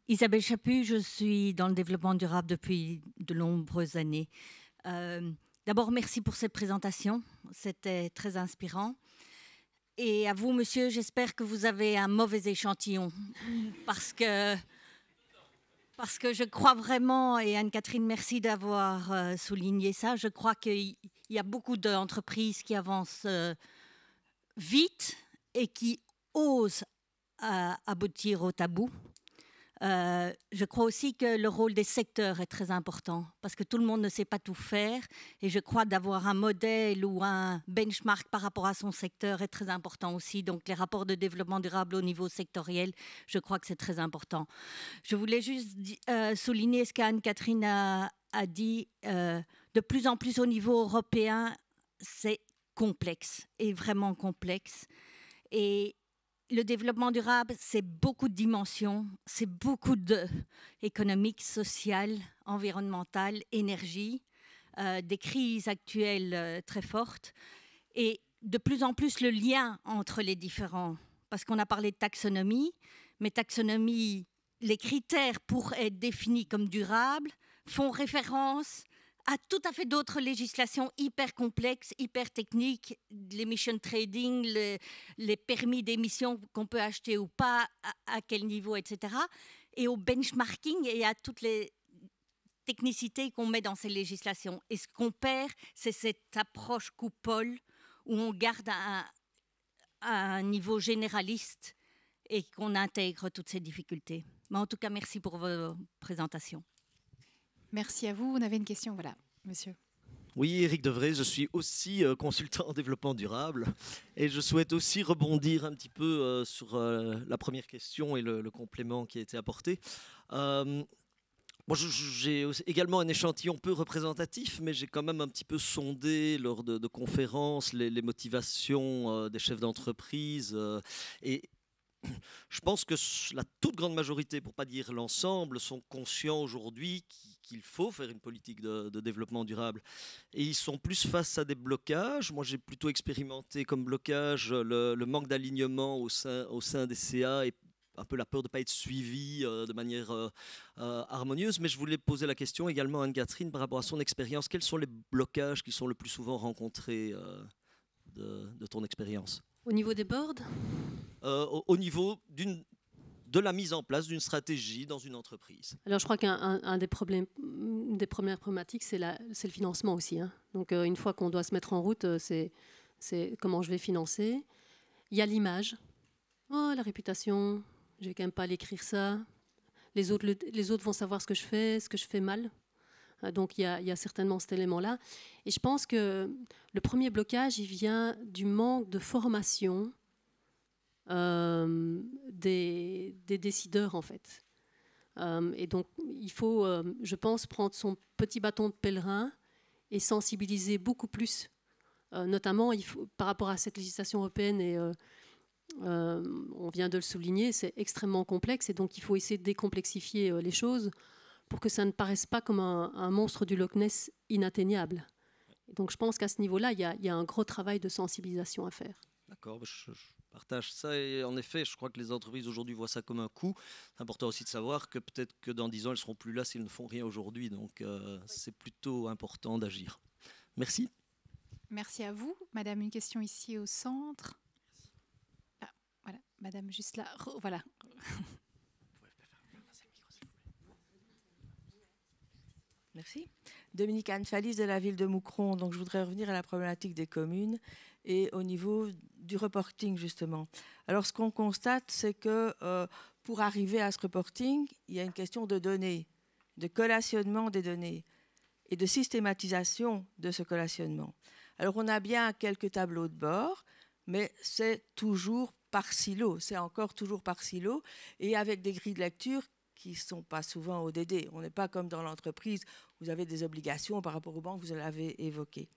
Isabelle Chaput, je suis dans le développement durable depuis de nombreuses années. D'abord, merci pour cette présentation, c'était très inspirant. Et à vous, monsieur, j'espère que vous avez un mauvais échantillon, parce que je crois vraiment, et Anne-Catherine, merci d'avoir souligné ça, je crois qu'il y a beaucoup d'entreprises qui avancent vite et qui osent aboutir au tabou. Je crois aussi que le rôle des secteurs est très important parce que tout le monde ne sait pas tout faire et je crois d'avoir un modèle ou un benchmark par rapport à son secteur est très important aussi. Donc les rapports de développement durable au niveau sectoriel, je crois que c'est très important. Je voulais juste souligner ce qu'Anne-Catherine a dit. De plus en plus au niveau européen, c'est complexe et vraiment complexe. Et le développement durable, c'est beaucoup de dimensions, c'est beaucoup d'économique, social, environnemental, énergie, des crises actuelles très fortes et de plus en plus le lien entre les différents parce qu'on a parlé de taxonomie, mais taxonomie, les critères pour être définis comme durables font référence à tout à fait d'autres législations hyper complexes, hyper techniques, l'émission trading, les permis d'émission qu'on peut acheter ou pas, à quel niveau, etc. Et au benchmarking et à toutes les technicités qu'on met dans ces législations. Et ce qu'on perd, c'est cette approche coupole où on garde un niveau généraliste et qu'on intègre toutes ces difficultés. Mais en tout cas, merci pour vos présentations. Merci à vous. On avait une question, voilà, monsieur. Oui, Éric Devray, je suis aussi consultant en développement durable et je souhaite aussi rebondir un petit peu sur la première question et le complément qui a été apporté. Moi, j'ai également un échantillon peu représentatif, mais j'ai quand même un petit peu sondé lors de conférences les motivations des chefs d'entreprise et je pense que la toute grande majorité, pour ne pas dire l'ensemble, sont conscients aujourd'hui qu'il faut faire une politique de développement durable. Et ils sont plus face à des blocages. Moi, j'ai plutôt expérimenté comme blocage le manque d'alignement au sein des CA et un peu la peur de ne pas être suivi de manière harmonieuse. Mais je voulais poser la question également à Anne-Catherine par rapport à son expérience. Quels sont les blocages qui sont le plus souvent rencontrés de ton expérience ? Au niveau des boards ? Au niveau de la mise en place d'une stratégie dans une entreprise. Alors je crois qu'un des problèmes, des premières problématiques, c'est le financement aussi. Hein. Donc une fois qu'on doit se mettre en route, c'est comment je vais financer. Il y a l'image. Oh, la réputation, je vais quand même pas l'écrire ça. Les autres vont savoir ce que je fais mal. Donc il y a certainement cet élément-là. Et je pense que le premier blocage, il vient du manque de formation des décideurs, en fait. Et donc il faut, je pense, prendre son petit bâton de pèlerin et sensibiliser beaucoup plus. Notamment, par rapport à cette législation européenne, et on vient de le souligner, c'est extrêmement complexe. Et donc il faut essayer de décomplexifier les choses pour que ça ne paraisse pas comme un monstre du Loch Ness inatteignable. Et donc je pense qu'à ce niveau-là, il y a un gros travail de sensibilisation à faire. D'accord, je partage ça. Et en effet, je crois que les entreprises aujourd'hui voient ça comme un coût. C'est important aussi de savoir que peut-être que dans 10 ans, elles ne seront plus là s'ils ne font rien aujourd'hui. Donc c'est plutôt important d'agir. Merci. Merci à vous. Madame, une question ici au centre. Ah, voilà, madame, juste là. Voilà. Merci. Dominique Anne Fallis de la ville de Moucron. Donc, je voudrais revenir à la problématique des communes et au niveau du reporting, justement. Alors, ce qu'on constate, c'est que pour arriver à ce reporting, il y a une question de données, de collationnement des données et de systématisation de ce collationnement. Alors, on a bien quelques tableaux de bord, mais c'est toujours par silo. C'est encore toujours par silo et avec des grilles de lecture qui ne sont pas souvent ODD. On n'est pas comme dans l'entreprise, vous avez des obligations par rapport aux banques, vous l'avez évoqué.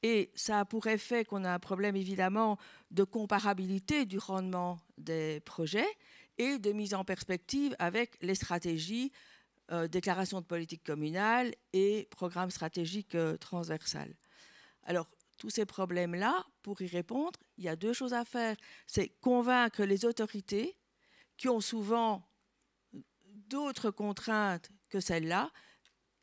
Et ça a pour effet qu'on a un problème évidemment de comparabilité du rendement des projets et de mise en perspective avec les stratégies, déclaration de politique communale et programme stratégique transversal. Alors, tous ces problèmes-là, pour y répondre, il y a deux choses à faire. C'est convaincre les autorités qui ont souvent d'autres contraintes que celles-là,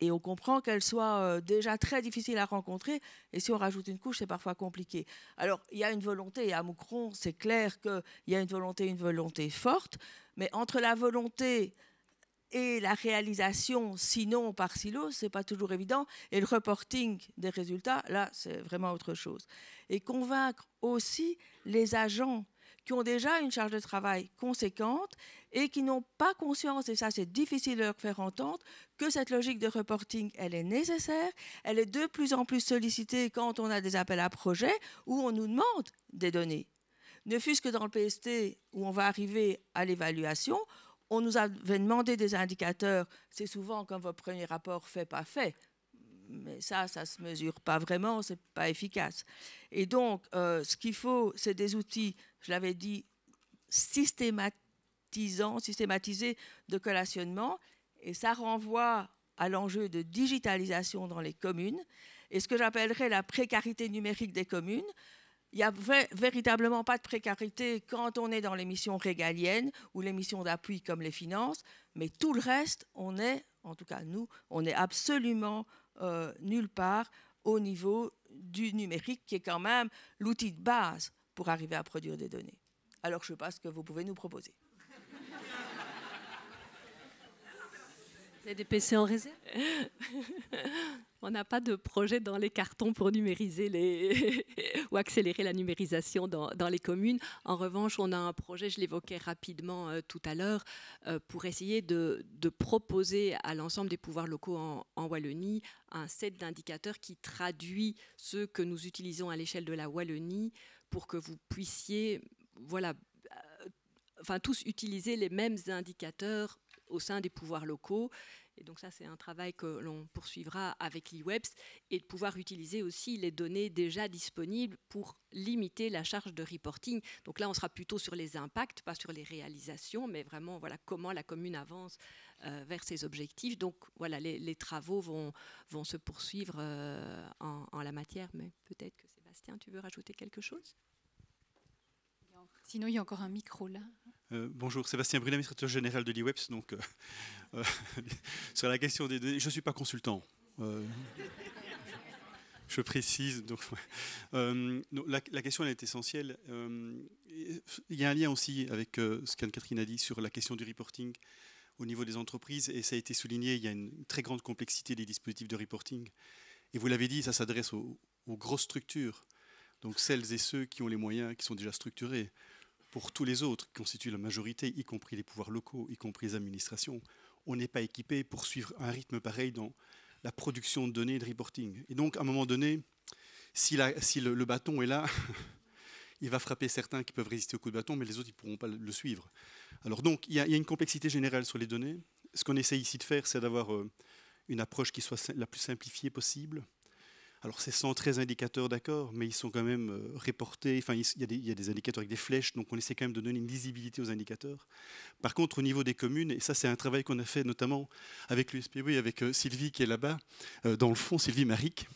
et on comprend qu'elles soient déjà très difficiles à rencontrer, et si on rajoute une couche, c'est parfois compliqué. Alors, il y a une volonté, et à Moucron, c'est clair qu'il y a une volonté forte, mais entre la volonté et la réalisation, sinon par silo, c'est pas toujours évident, et le reporting des résultats, là, c'est vraiment autre chose. Et convaincre aussi les agents qui ont déjà une charge de travail conséquente et qui n'ont pas conscience, et ça c'est difficile de leur faire entendre, que cette logique de reporting, elle est nécessaire, elle est de plus en plus sollicitée quand on a des appels à projets où on nous demande des données. Ne fût-ce que dans le PST où on va arriver à l'évaluation, on nous avait demandé des indicateurs, c'est souvent comme votre premier rapport fait, pas fait. Mais ça ne se mesure pas vraiment, ce n'est pas efficace. Et donc, ce qu'il faut, c'est des outils, je l'avais dit, systématisés de collationnement. Et ça renvoie à l'enjeu de digitalisation dans les communes et ce que j'appellerais la précarité numérique des communes. Il n'y a véritablement pas de précarité quand on est dans les missions régaliennes ou les missions d'appui comme les finances, mais tout le reste, on est, en tout cas nous, on n'est absolument nulle part au niveau du numérique qui est quand même l'outil de base pour arriver à produire des données. Alors je ne sais pas ce que vous pouvez nous proposer. Vous avez des PC en réserve? On n'a pas de projet dans les cartons pour numériser ou accélérer la numérisation dans les communes. En revanche, on a un projet, je l'évoquais rapidement tout à l'heure, pour essayer de proposer à l'ensemble des pouvoirs locaux en Wallonie un set d'indicateurs qui traduit ce que nous utilisons à l'échelle de la Wallonie pour que vous puissiez, voilà, tous utiliser les mêmes indicateurs au sein des pouvoirs locaux. Et donc ça, c'est un travail que l'on poursuivra avec l'IWEPS et de pouvoir utiliser aussi les données déjà disponibles pour limiter la charge de reporting. Donc là, on sera plutôt sur les impacts, pas sur les réalisations, mais vraiment voilà, comment la commune avance vers ses objectifs. Donc voilà, les travaux vont se poursuivre en la matière, mais peut-être que Sébastien, tu veux rajouter quelque chose ? Sinon, il y a encore un micro là. Bonjour, Sébastien Brunet, administrateur général de l'IWEPS. Donc, sur la question des données, je ne suis pas consultant. Je précise. Donc, la question elle est essentielle. Il y a un lien aussi avec ce qu'Anne-Catherine a dit sur la question du reporting au niveau des entreprises. Et ça a été souligné, il y a une très grande complexité des dispositifs de reporting. Et vous l'avez dit, ça s'adresse aux grosses structures. Donc celles et ceux qui ont les moyens, qui sont déjà structurés. Pour tous les autres, qui constituent la majorité, y compris les pouvoirs locaux, y compris les administrations, on n'est pas équipé pour suivre un rythme pareil dans la production de données et de reporting. Et donc, à un moment donné, si le bâton est là, il va frapper certains qui peuvent résister au coup de bâton, mais les autres, ils ne pourront pas le suivre. Alors donc, il y a une complexité générale sur les données. Ce qu'on essaie ici de faire, c'est d'avoir une approche qui soit la plus simplifiée possible. Alors, c'est 113 indicateurs, d'accord, mais ils sont quand même reportés. Enfin, il y a des indicateurs avec des flèches, donc on essaie quand même de donner une lisibilité aux indicateurs. Par contre, au niveau des communes, et ça, c'est un travail qu'on a fait notamment avec l'USPW, avec Sylvie qui est là-bas, dans le fond, Sylvie Maric,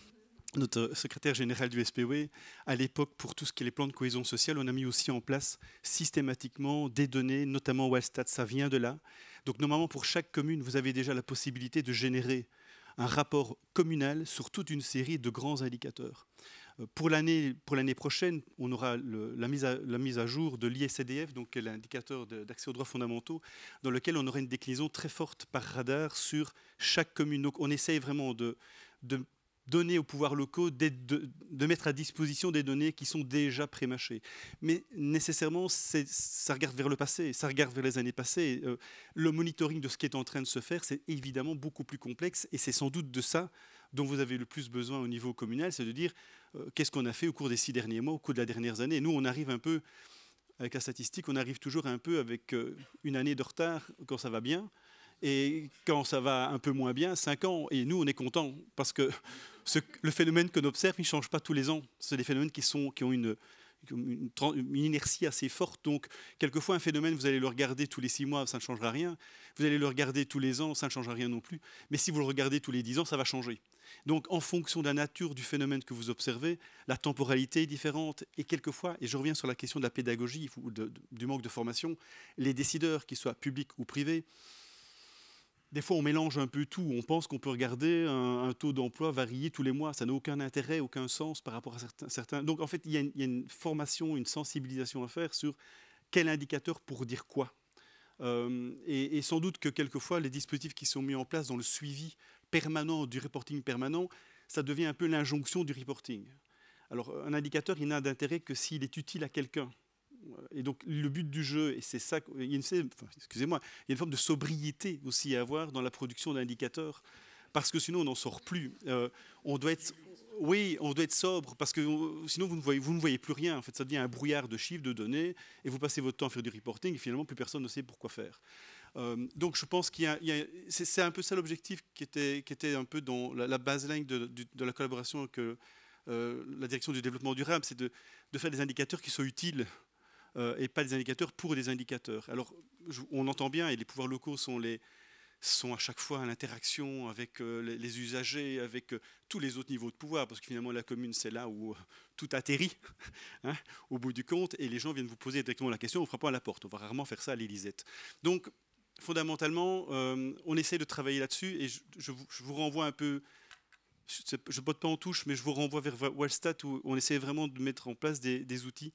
notre secrétaire général du SPW. À l'époque, pour tout ce qui est les plans de cohésion sociale, on a mis aussi en place systématiquement des données, notamment Wallstat, ça vient de là. Donc, normalement, pour chaque commune, vous avez déjà la possibilité de générer un rapport communal sur toute une série de grands indicateurs. Pour l'année prochaine, on aura la mise à jour de l'ISDF, donc l'indicateur d'accès aux droits fondamentaux, dans lequel on aura une déclinaison très forte par radar sur chaque commune. Donc on essaye vraiment de donner aux pouvoirs locaux, de mettre à disposition des données qui sont déjà pré-mâchées. Mais nécessairement, ça regarde vers le passé, ça regarde vers les années passées. Le monitoring de ce qui est en train de se faire, c'est évidemment beaucoup plus complexe et c'est sans doute de ça dont vous avez le plus besoin au niveau communal, c'est de dire qu'est-ce qu'on a fait au cours des 6 derniers mois, au cours de la dernière année. Nous, on arrive un peu, avec la statistique, on arrive toujours un peu avec une année de retard quand ça va bien. Et quand ça va un peu moins bien, 5 ans. Et nous, on est contents parce que le phénomène qu'on observe, il ne change pas tous les ans. C'est des phénomènes qui ont une inertie assez forte. Donc, quelquefois, un phénomène, vous allez le regarder tous les 6 mois, ça ne changera rien. Vous allez le regarder tous les ans, ça ne changera rien non plus. Mais si vous le regardez tous les 10 ans, ça va changer. Donc, en fonction de la nature du phénomène que vous observez, la temporalité est différente. Et quelquefois, et je reviens sur la question de la pédagogie ou du manque de formation, les décideurs, qu'ils soient publics ou privés, des fois, on mélange un peu tout. On pense qu'on peut regarder un taux d'emploi varier tous les mois. Ça n'a aucun intérêt, aucun sens par rapport à certains. Donc, en fait, il y a une formation, une sensibilisation à faire sur quel indicateur pour dire quoi. Et sans doute que quelquefois, les dispositifs qui sont mis en place dans le suivi permanent du reporting permanent, ça devient un peu l'injonction du reporting. Alors, un indicateur, il n'a d'intérêt que s'il est utile à quelqu'un. Et donc le but du jeu, et c'est ça, il y a une forme de sobriété aussi à avoir dans la production d'indicateurs, parce que sinon on n'en sort plus. On doit être sobre, parce que sinon vous ne voyez plus rien. En fait, ça devient un brouillard de chiffres, de données, et vous passez votre temps à faire du reporting, et finalement plus personne ne sait pourquoi faire. Donc je pense c'est un peu ça l'objectif qui était un peu dans la baseline de la collaboration avec la direction du développement durable, c'est de faire des indicateurs qui soient utiles. Et pas des indicateurs pour des indicateurs. Alors, on entend bien, et les pouvoirs locaux sont sont à chaque fois à l'interaction avec les usagers, avec tous les autres niveaux de pouvoir, parce que finalement la commune c'est là où tout atterrit hein, au bout du compte, et les gens viennent vous poser directement la question en frappant à la porte. On va rarement faire ça à l'Élysée. Donc fondamentalement, on essaie de travailler là-dessus, et je vous renvoie un peu, je ne botte pas en touche, mais je vous renvoie vers Wallstat, où on essaie vraiment de mettre en place des outils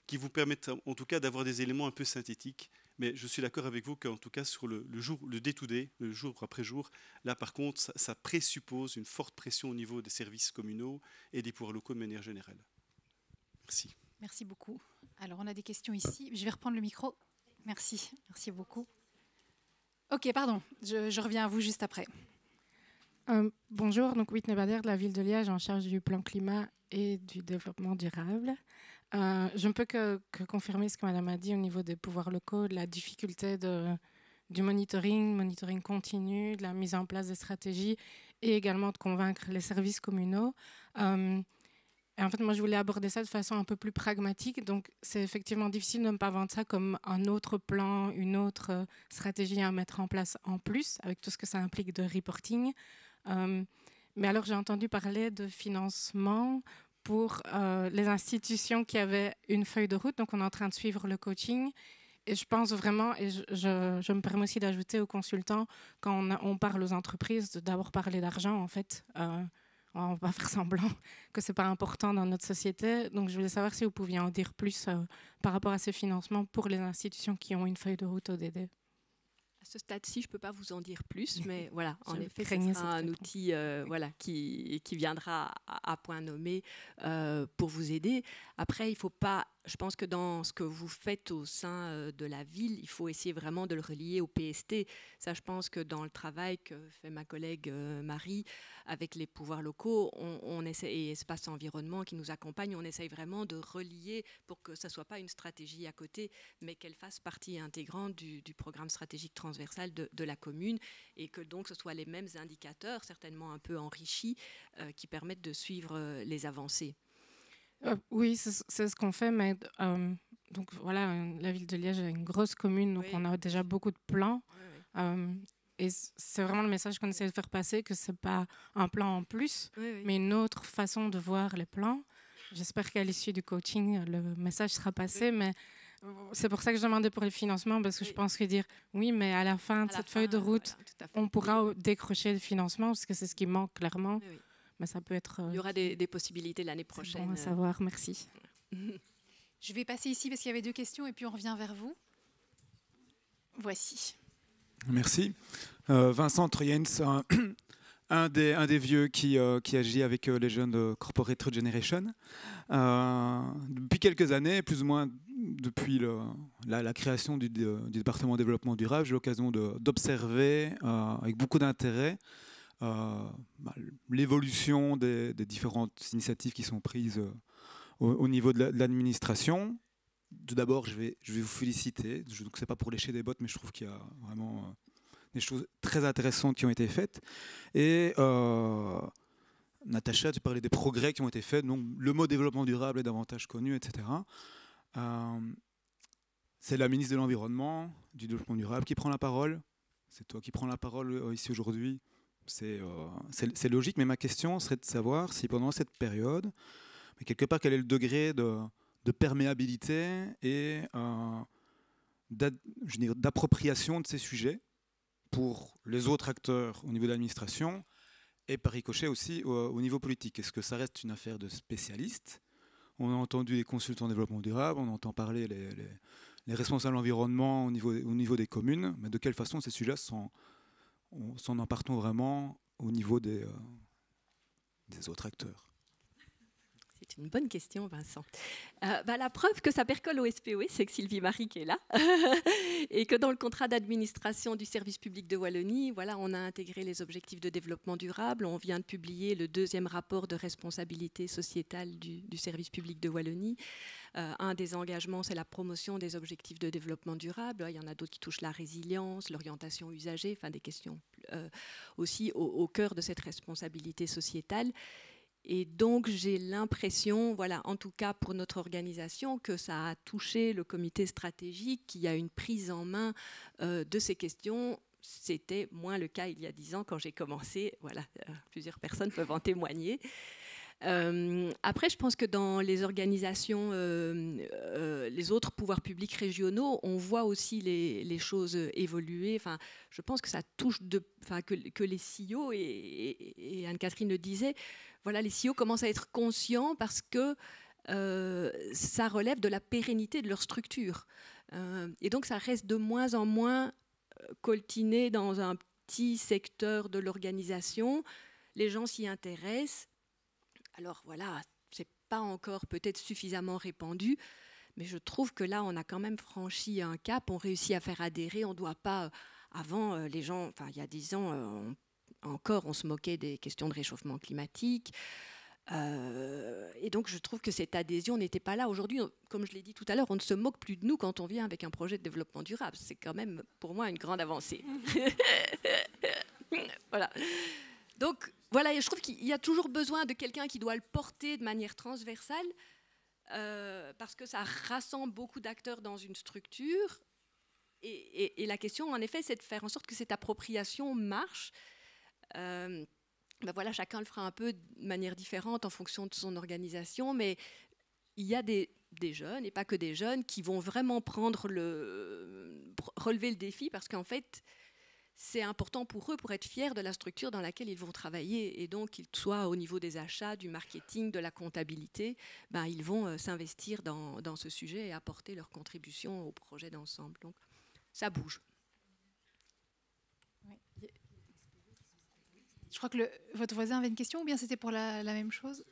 qui vous permettent en tout cas d'avoir des éléments un peu synthétiques. Mais je suis d'accord avec vous qu'en tout cas sur le day-to-day, le jour après jour, là par contre, ça présuppose une forte pression au niveau des services communaux et des pouvoirs locaux de manière générale. Merci. Merci beaucoup. Alors on a des questions ici. Je vais reprendre le micro. Merci. Merci beaucoup. Ok, pardon. Je reviens à vous juste après. Bonjour, donc Whitney Bader de la ville de Liège en charge du plan climat et du développement durable. Je ne peux que confirmer ce que Madame a dit au niveau des pouvoirs locaux, de la difficulté du monitoring continu, de la mise en place des stratégies et également de convaincre les services communaux. Et en fait, moi, je voulais aborder ça de façon un peu plus pragmatique. Donc, c'est effectivement difficile de ne pas vendre ça comme un autre plan, une autre stratégie à mettre en place en plus, avec tout ce que ça implique de reporting. Mais alors, j'ai entendu parler de financement pour les institutions qui avaient une feuille de route. Donc, on est en train de suivre le coaching. Et je pense vraiment, et je me permets aussi d'ajouter aux consultants, quand on parle aux entreprises, de d'abord parler d'argent, en fait. On ne va pas faire semblant que ce n'est pas important dans notre société. Donc, je voulais savoir si vous pouviez en dire plus par rapport à ces financements pour les institutions qui ont une feuille de route ODD. À ce stade-ci, je ne peux pas vous en dire plus, mais voilà, en effet, ce sera un outil voilà, qui viendra à point nommé pour vous aider. Après, il ne faut pas... Je pense que dans ce que vous faites au sein de la ville, il faut essayer vraiment de le relier au PST. Ça, je pense que dans le travail que fait ma collègue Marie avec les pouvoirs locaux, on essaie, et Espace Environnement qui nous accompagne, on essaye vraiment de relier pour que ça ne soit pas une stratégie à côté, mais qu'elle fasse partie intégrante du programme stratégique transversal de la commune, et que donc ce soit les mêmes indicateurs, certainement un peu enrichis, qui permettent de suivre les avancées. Oui, c'est ce qu'on fait, mais donc voilà, la ville de Liège est une grosse commune, donc on a déjà beaucoup de plans. Et c'est vraiment le message qu'on essaie de faire passer, que ce n'est pas un plan en plus, mais une autre façon de voir les plans. J'espère qu'à l'issue du coaching, le message sera passé, mais c'est pour ça que je demandais pour les financements, parce que je pense que dire oui, mais à la fin de cette feuille de route, voilà, on pourra décrocher le financement, parce que c'est ce qui manque clairement. Mais ça peut être... Il y aura des possibilités l'année prochaine. Bon à savoir, merci. Je vais passer ici parce qu'il y avait 2 questions et puis on revient vers vous. Voici. Merci. Vincent Troyens, un des vieux qui agit avec les jeunes de Corporate Regeneration. Depuis quelques années, plus ou moins depuis la création du département développement durable, j'ai l'occasion d'observer avec beaucoup d'intérêt l'évolution des différentes initiatives qui sont prises au niveau de l'administration. Tout d'abord, je vais vous féliciter. Ce n'est pas pour lécher des bottes, mais je trouve qu'il y a vraiment des choses très intéressantes qui ont été faites. Et Natacha, tu parlais des progrès qui ont été faits. Donc, le mot développement durable est davantage connu, etc. C'est la ministre de l'Environnement, du développement durable qui prend la parole. C'est toi qui prends la parole ici aujourd'hui. C'est logique, mais ma question serait de savoir si pendant cette période, mais quelque part, quel est le degré de perméabilité et d'appropriation de ces sujets pour les autres acteurs au niveau de l'administration et par ricochet aussi au niveau politique. Est-ce que ça reste une affaire de spécialistes? On a entendu les consultants en développement durable, on entend parler les responsables environnement au niveau des communes, mais de quelle façon ces sujets s'en empartons vraiment au niveau des autres acteurs? C'est une bonne question, Vincent. La preuve que ça percole au SPOE, c'est que Sylvie Marie qui est là, et que dans le contrat d'administration du service public de Wallonie, voilà, on a intégré les objectifs de développement durable. On vient de publier le 2e rapport de responsabilité sociétale du service public de Wallonie. Un des engagements, c'est la promotion des objectifs de développement durable. Il y en a d'autres qui touchent la résilience, l'orientation usagée, enfin des questions aussi au cœur de cette responsabilité sociétale. Et donc, j'ai l'impression, voilà, en tout cas pour notre organisation, que ça a touché le comité stratégique, qui a une prise en main de ces questions. c'était moins le cas il y a 10 ans quand j'ai commencé. Voilà, plusieurs personnes peuvent en témoigner. Après, je pense que dans les organisations, les autres pouvoirs publics régionaux, on voit aussi les choses évoluer. Enfin, je pense que ça touche que les CEO, et Anne-Catherine le disait, voilà, les CEO commencent à être conscients parce que ça relève de la pérennité de leur structure. Et donc, ça reste de moins en moins coltiné dans un petit secteur de l'organisation. Les gens s'y intéressent. Alors voilà, c'est pas encore peut-être suffisamment répandu, mais je trouve que là, on a quand même franchi un cap, on réussit à faire adhérer, on ne doit pas... Avant, les gens, enfin, il y a 10 ans, encore, on se moquait des questions de réchauffement climatique. Et donc, je trouve que cette adhésion n'était pas là. Aujourd'hui, comme je l'ai dit tout à l'heure, on ne se moque plus de nous quand on vient avec un projet de développement durable. C'est quand même, pour moi, une grande avancée. Voilà. Donc, voilà, je trouve qu'il y a toujours besoin de quelqu'un qui doit le porter de manière transversale, parce que ça rassemble beaucoup d'acteurs dans une structure. Et la question, en effet, c'est de faire en sorte que cette appropriation marche. Ben voilà, chacun le fera un peu de manière différente en fonction de son organisation, mais il y a des jeunes, et pas que des jeunes, qui vont vraiment relever le défi, parce qu'en fait, c'est important pour eux, pour être fiers de la structure dans laquelle ils vont travailler. Et donc, qu'ils soient au niveau des achats, du marketing, de la comptabilité, ben, ils vont s'investir dans ce sujet et apporter leur contribution au projet d'ensemble. Donc, ça bouge. Je crois que votre voisin avait une question, ou bien c'était pour la même chose?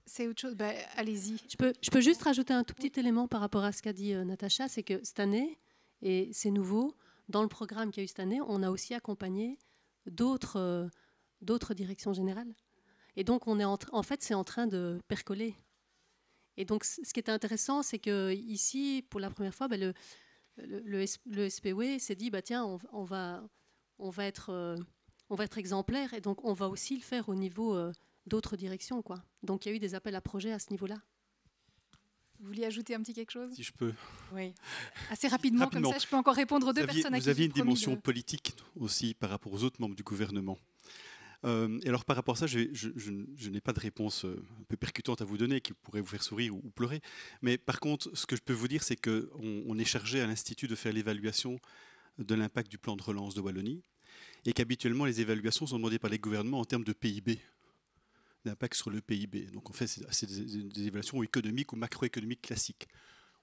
C'est autre chose, bah, allez-y. Je peux juste rajouter un tout petit élément par rapport à ce qu'a dit Natacha, c'est que cette année, et c'est nouveau, dans le programme qu'il y a eu cette année, on a aussi accompagné d'autres directions générales. Et donc, en fait, c'est en train de percoler. Et donc, ce qui est intéressant, c'est qu'ici, pour la première fois, le SPW s'est dit, tiens, on va être exemplaire, et donc on va aussi le faire au niveau d'autres directions, quoi. Donc, il y a eu des appels à projets à ce niveau-là. Vous vouliez ajouter un petit quelque chose? Si je peux. Oui. Assez rapidement, comme ça, je peux encore répondre aux deux personnes à qui vous aviez une j'ai promis dimension politique aussi par rapport aux autres membres du gouvernement. Et alors, par rapport à ça, je n'ai pas de réponse un peu percutante à vous donner qui pourrait vous faire sourire ou pleurer. Mais par contre, ce que je peux vous dire, c'est qu'on est chargé à l'Institut de faire l'évaluation de l'impact du plan de relance de Wallonie, et qu'habituellement, les évaluations sont demandées par les gouvernements en termes de PIB, d'impact sur le PIB. Donc, en fait, c'est des évaluations économiques ou macroéconomiques classiques.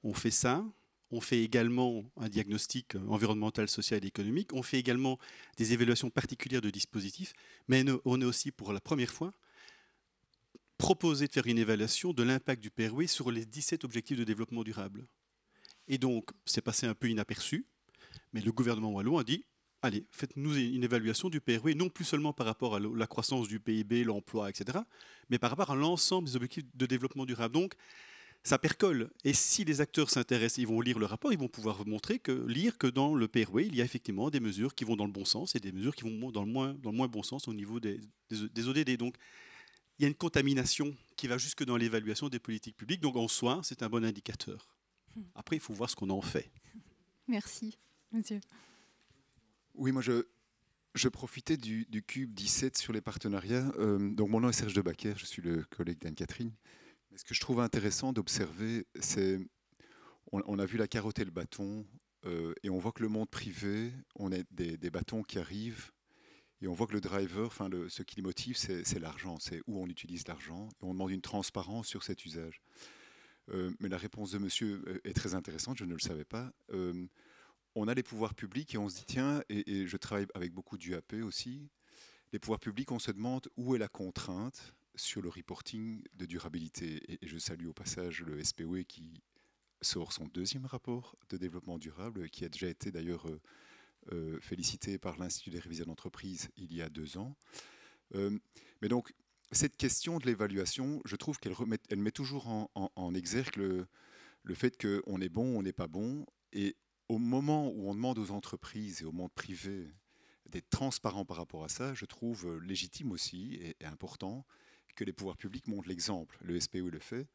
On fait ça. On fait également un diagnostic environnemental, social et économique. On fait également des évaluations particulières de dispositifs. Mais on a aussi, pour la première fois, proposé de faire une évaluation de l'impact du PRW sur les 17 objectifs de développement durable. Et donc, c'est passé un peu inaperçu. Mais le gouvernement wallon a dit, allez, faites-nous une évaluation du PRW, non plus seulement par rapport à la croissance du PIB, l'emploi, etc., mais par rapport à l'ensemble des objectifs de développement durable. Donc, ça percole. Et si les acteurs s'intéressent, ils vont lire le rapport, ils vont pouvoir lire que dans le PRW, il y a effectivement des mesures qui vont dans le bon sens et des mesures qui vont dans le moins bon sens au niveau des ODD. Donc, il y a une contamination qui va jusque dans l'évaluation des politiques publiques. Donc, en soi, c'est un bon indicateur. Après, il faut voir ce qu'on en fait. Merci, monsieur. Oui, moi, je profitais du Cube 17 sur les partenariats. Donc, mon nom est Serge Debacker, je suis le collègue d'Anne-Catherine. Mais ce que je trouve intéressant d'observer, c'est on a vu la carotte et le bâton, et on voit que le monde privé, on a des bâtons qui arrivent, et on voit que le driver, enfin ce qui le motive, c'est l'argent, c'est où on utilise l'argent, et on demande une transparence sur cet usage. Mais la réponse de monsieur est très intéressante, je ne le savais pas. On a les pouvoirs publics et on se dit, tiens, et je travaille avec beaucoup d'UAP aussi, les pouvoirs publics, on se demande où est la contrainte sur le reporting de durabilité. Et je salue au passage le SPW qui sort son 2e rapport de développement durable, qui a déjà été d'ailleurs félicité par l'Institut des révisions d'entreprise il y a 2 ans. Mais donc, cette question de l'évaluation, je trouve qu'elle met toujours en exergue le fait qu'on est bon, on n'est pas bon. Et au moment où on demande aux entreprises et au monde privé d'être transparents par rapport à ça, je trouve légitime aussi et important que les pouvoirs publics montrent l'exemple. Le SPW le fait.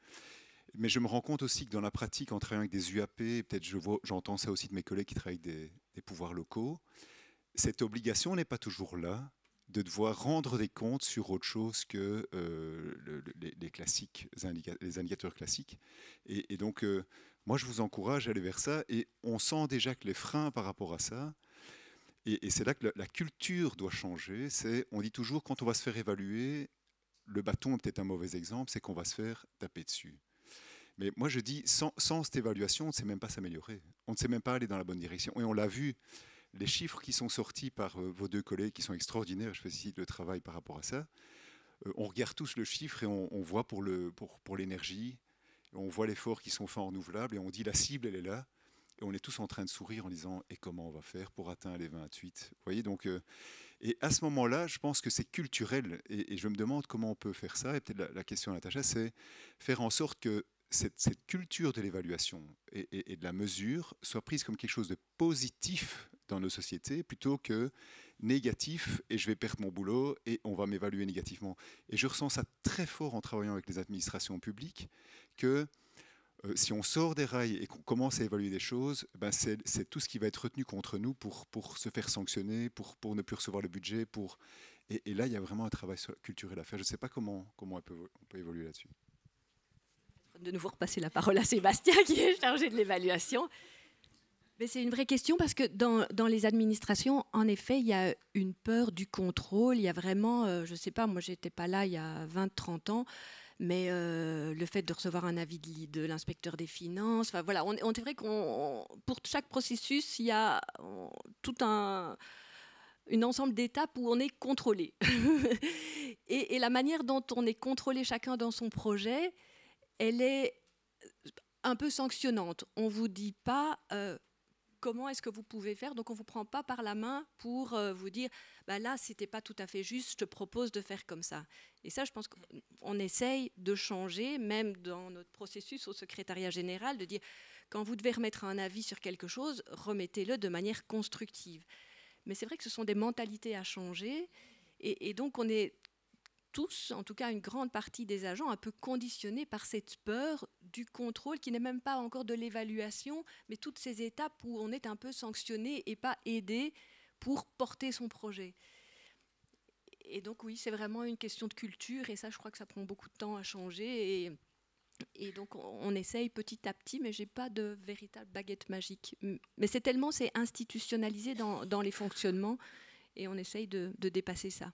Mais je me rends compte aussi que dans la pratique, en travaillant avec des UAP, peut-être j'entends ça aussi de mes collègues qui travaillent avec des pouvoirs locaux, cette obligation n'est pas toujours là de devoir rendre des comptes sur autre chose que les indicateurs classiques. Et donc, moi, je vous encourage à aller vers ça. Et on sent déjà que les freins par rapport à ça, et c'est là que la culture doit changer. On dit toujours, quand on va se faire évaluer, le bâton est peut-être un mauvais exemple, c'est qu'on va se faire taper dessus. Mais moi, je dis, sans cette évaluation, on ne sait même pas s'améliorer. On ne sait même pas aller dans la bonne direction. Et on l'a vu, les chiffres qui sont sortis par vos deux collègues, qui sont extraordinaires, je félicite le travail par rapport à ça. On regarde tous le chiffre et on voit pour l'énergie, on voit l'effort qui sont faits en renouvelable et on dit la cible, elle est là. Et on est tous en train de sourire en disant « Et comment on va faire pour atteindre les 28 ?» Vous voyez, donc, et à ce moment-là, je pense que c'est culturel. Et je me demande comment on peut faire ça. Et peut-être la question, Natacha, c'est faire en sorte que cette culture de l'évaluation et de la mesure soit prise comme quelque chose de positif dans nos sociétés plutôt que négatif et je vais perdre mon boulot et on va m'évaluer négativement. Et je ressens ça très fort en travaillant avec les administrations publiques que si on sort des rails et qu'on commence à évaluer des choses, ben c'est tout ce qui va être retenu contre nous pour se faire sanctionner, pour ne plus recevoir le budget. Et là, il y a vraiment un travail culturel à faire. Je ne sais pas comment on peut évoluer là-dessus. De nouveau repasser la parole à Sébastien qui est chargé de l'évaluation. Mais c'est une vraie question parce que dans les administrations, en effet, il y a une peur du contrôle. Il y a vraiment, je ne sais pas, moi je n'étais pas là il y a 20-30 ans, mais le fait de recevoir un avis de l'inspecteur des finances, enfin voilà, on est vrai pour chaque processus, il y a tout un ensemble d'étapes où on est contrôlé. et la manière dont on est contrôlé chacun dans son projet, elle est un peu sanctionnante. On ne vous dit pas comment est-ce que vous pouvez faire, donc on ne vous prend pas par la main pour vous dire bah là, ce n'était pas tout à fait juste, je te propose de faire comme ça. Et ça, je pense qu'on essaye de changer, même dans notre processus au secrétariat général, de dire quand vous devez remettre un avis sur quelque chose, remettez-le de manière constructive. Mais c'est vrai que ce sont des mentalités à changer, et donc on est tous, en tout cas une grande partie des agents, un peu conditionnés par cette peur du contrôle qui n'est même pas encore de l'évaluation, mais toutes ces étapes où on est un peu sanctionné et pas aidé pour porter son projet. Et donc oui, c'est vraiment une question de culture et ça, je crois que ça prend beaucoup de temps à changer et donc on essaye petit à petit, mais je n'ai pas de véritable baguette magique. Mais c'est institutionnalisé dans les fonctionnements et on essaye de dépasser ça.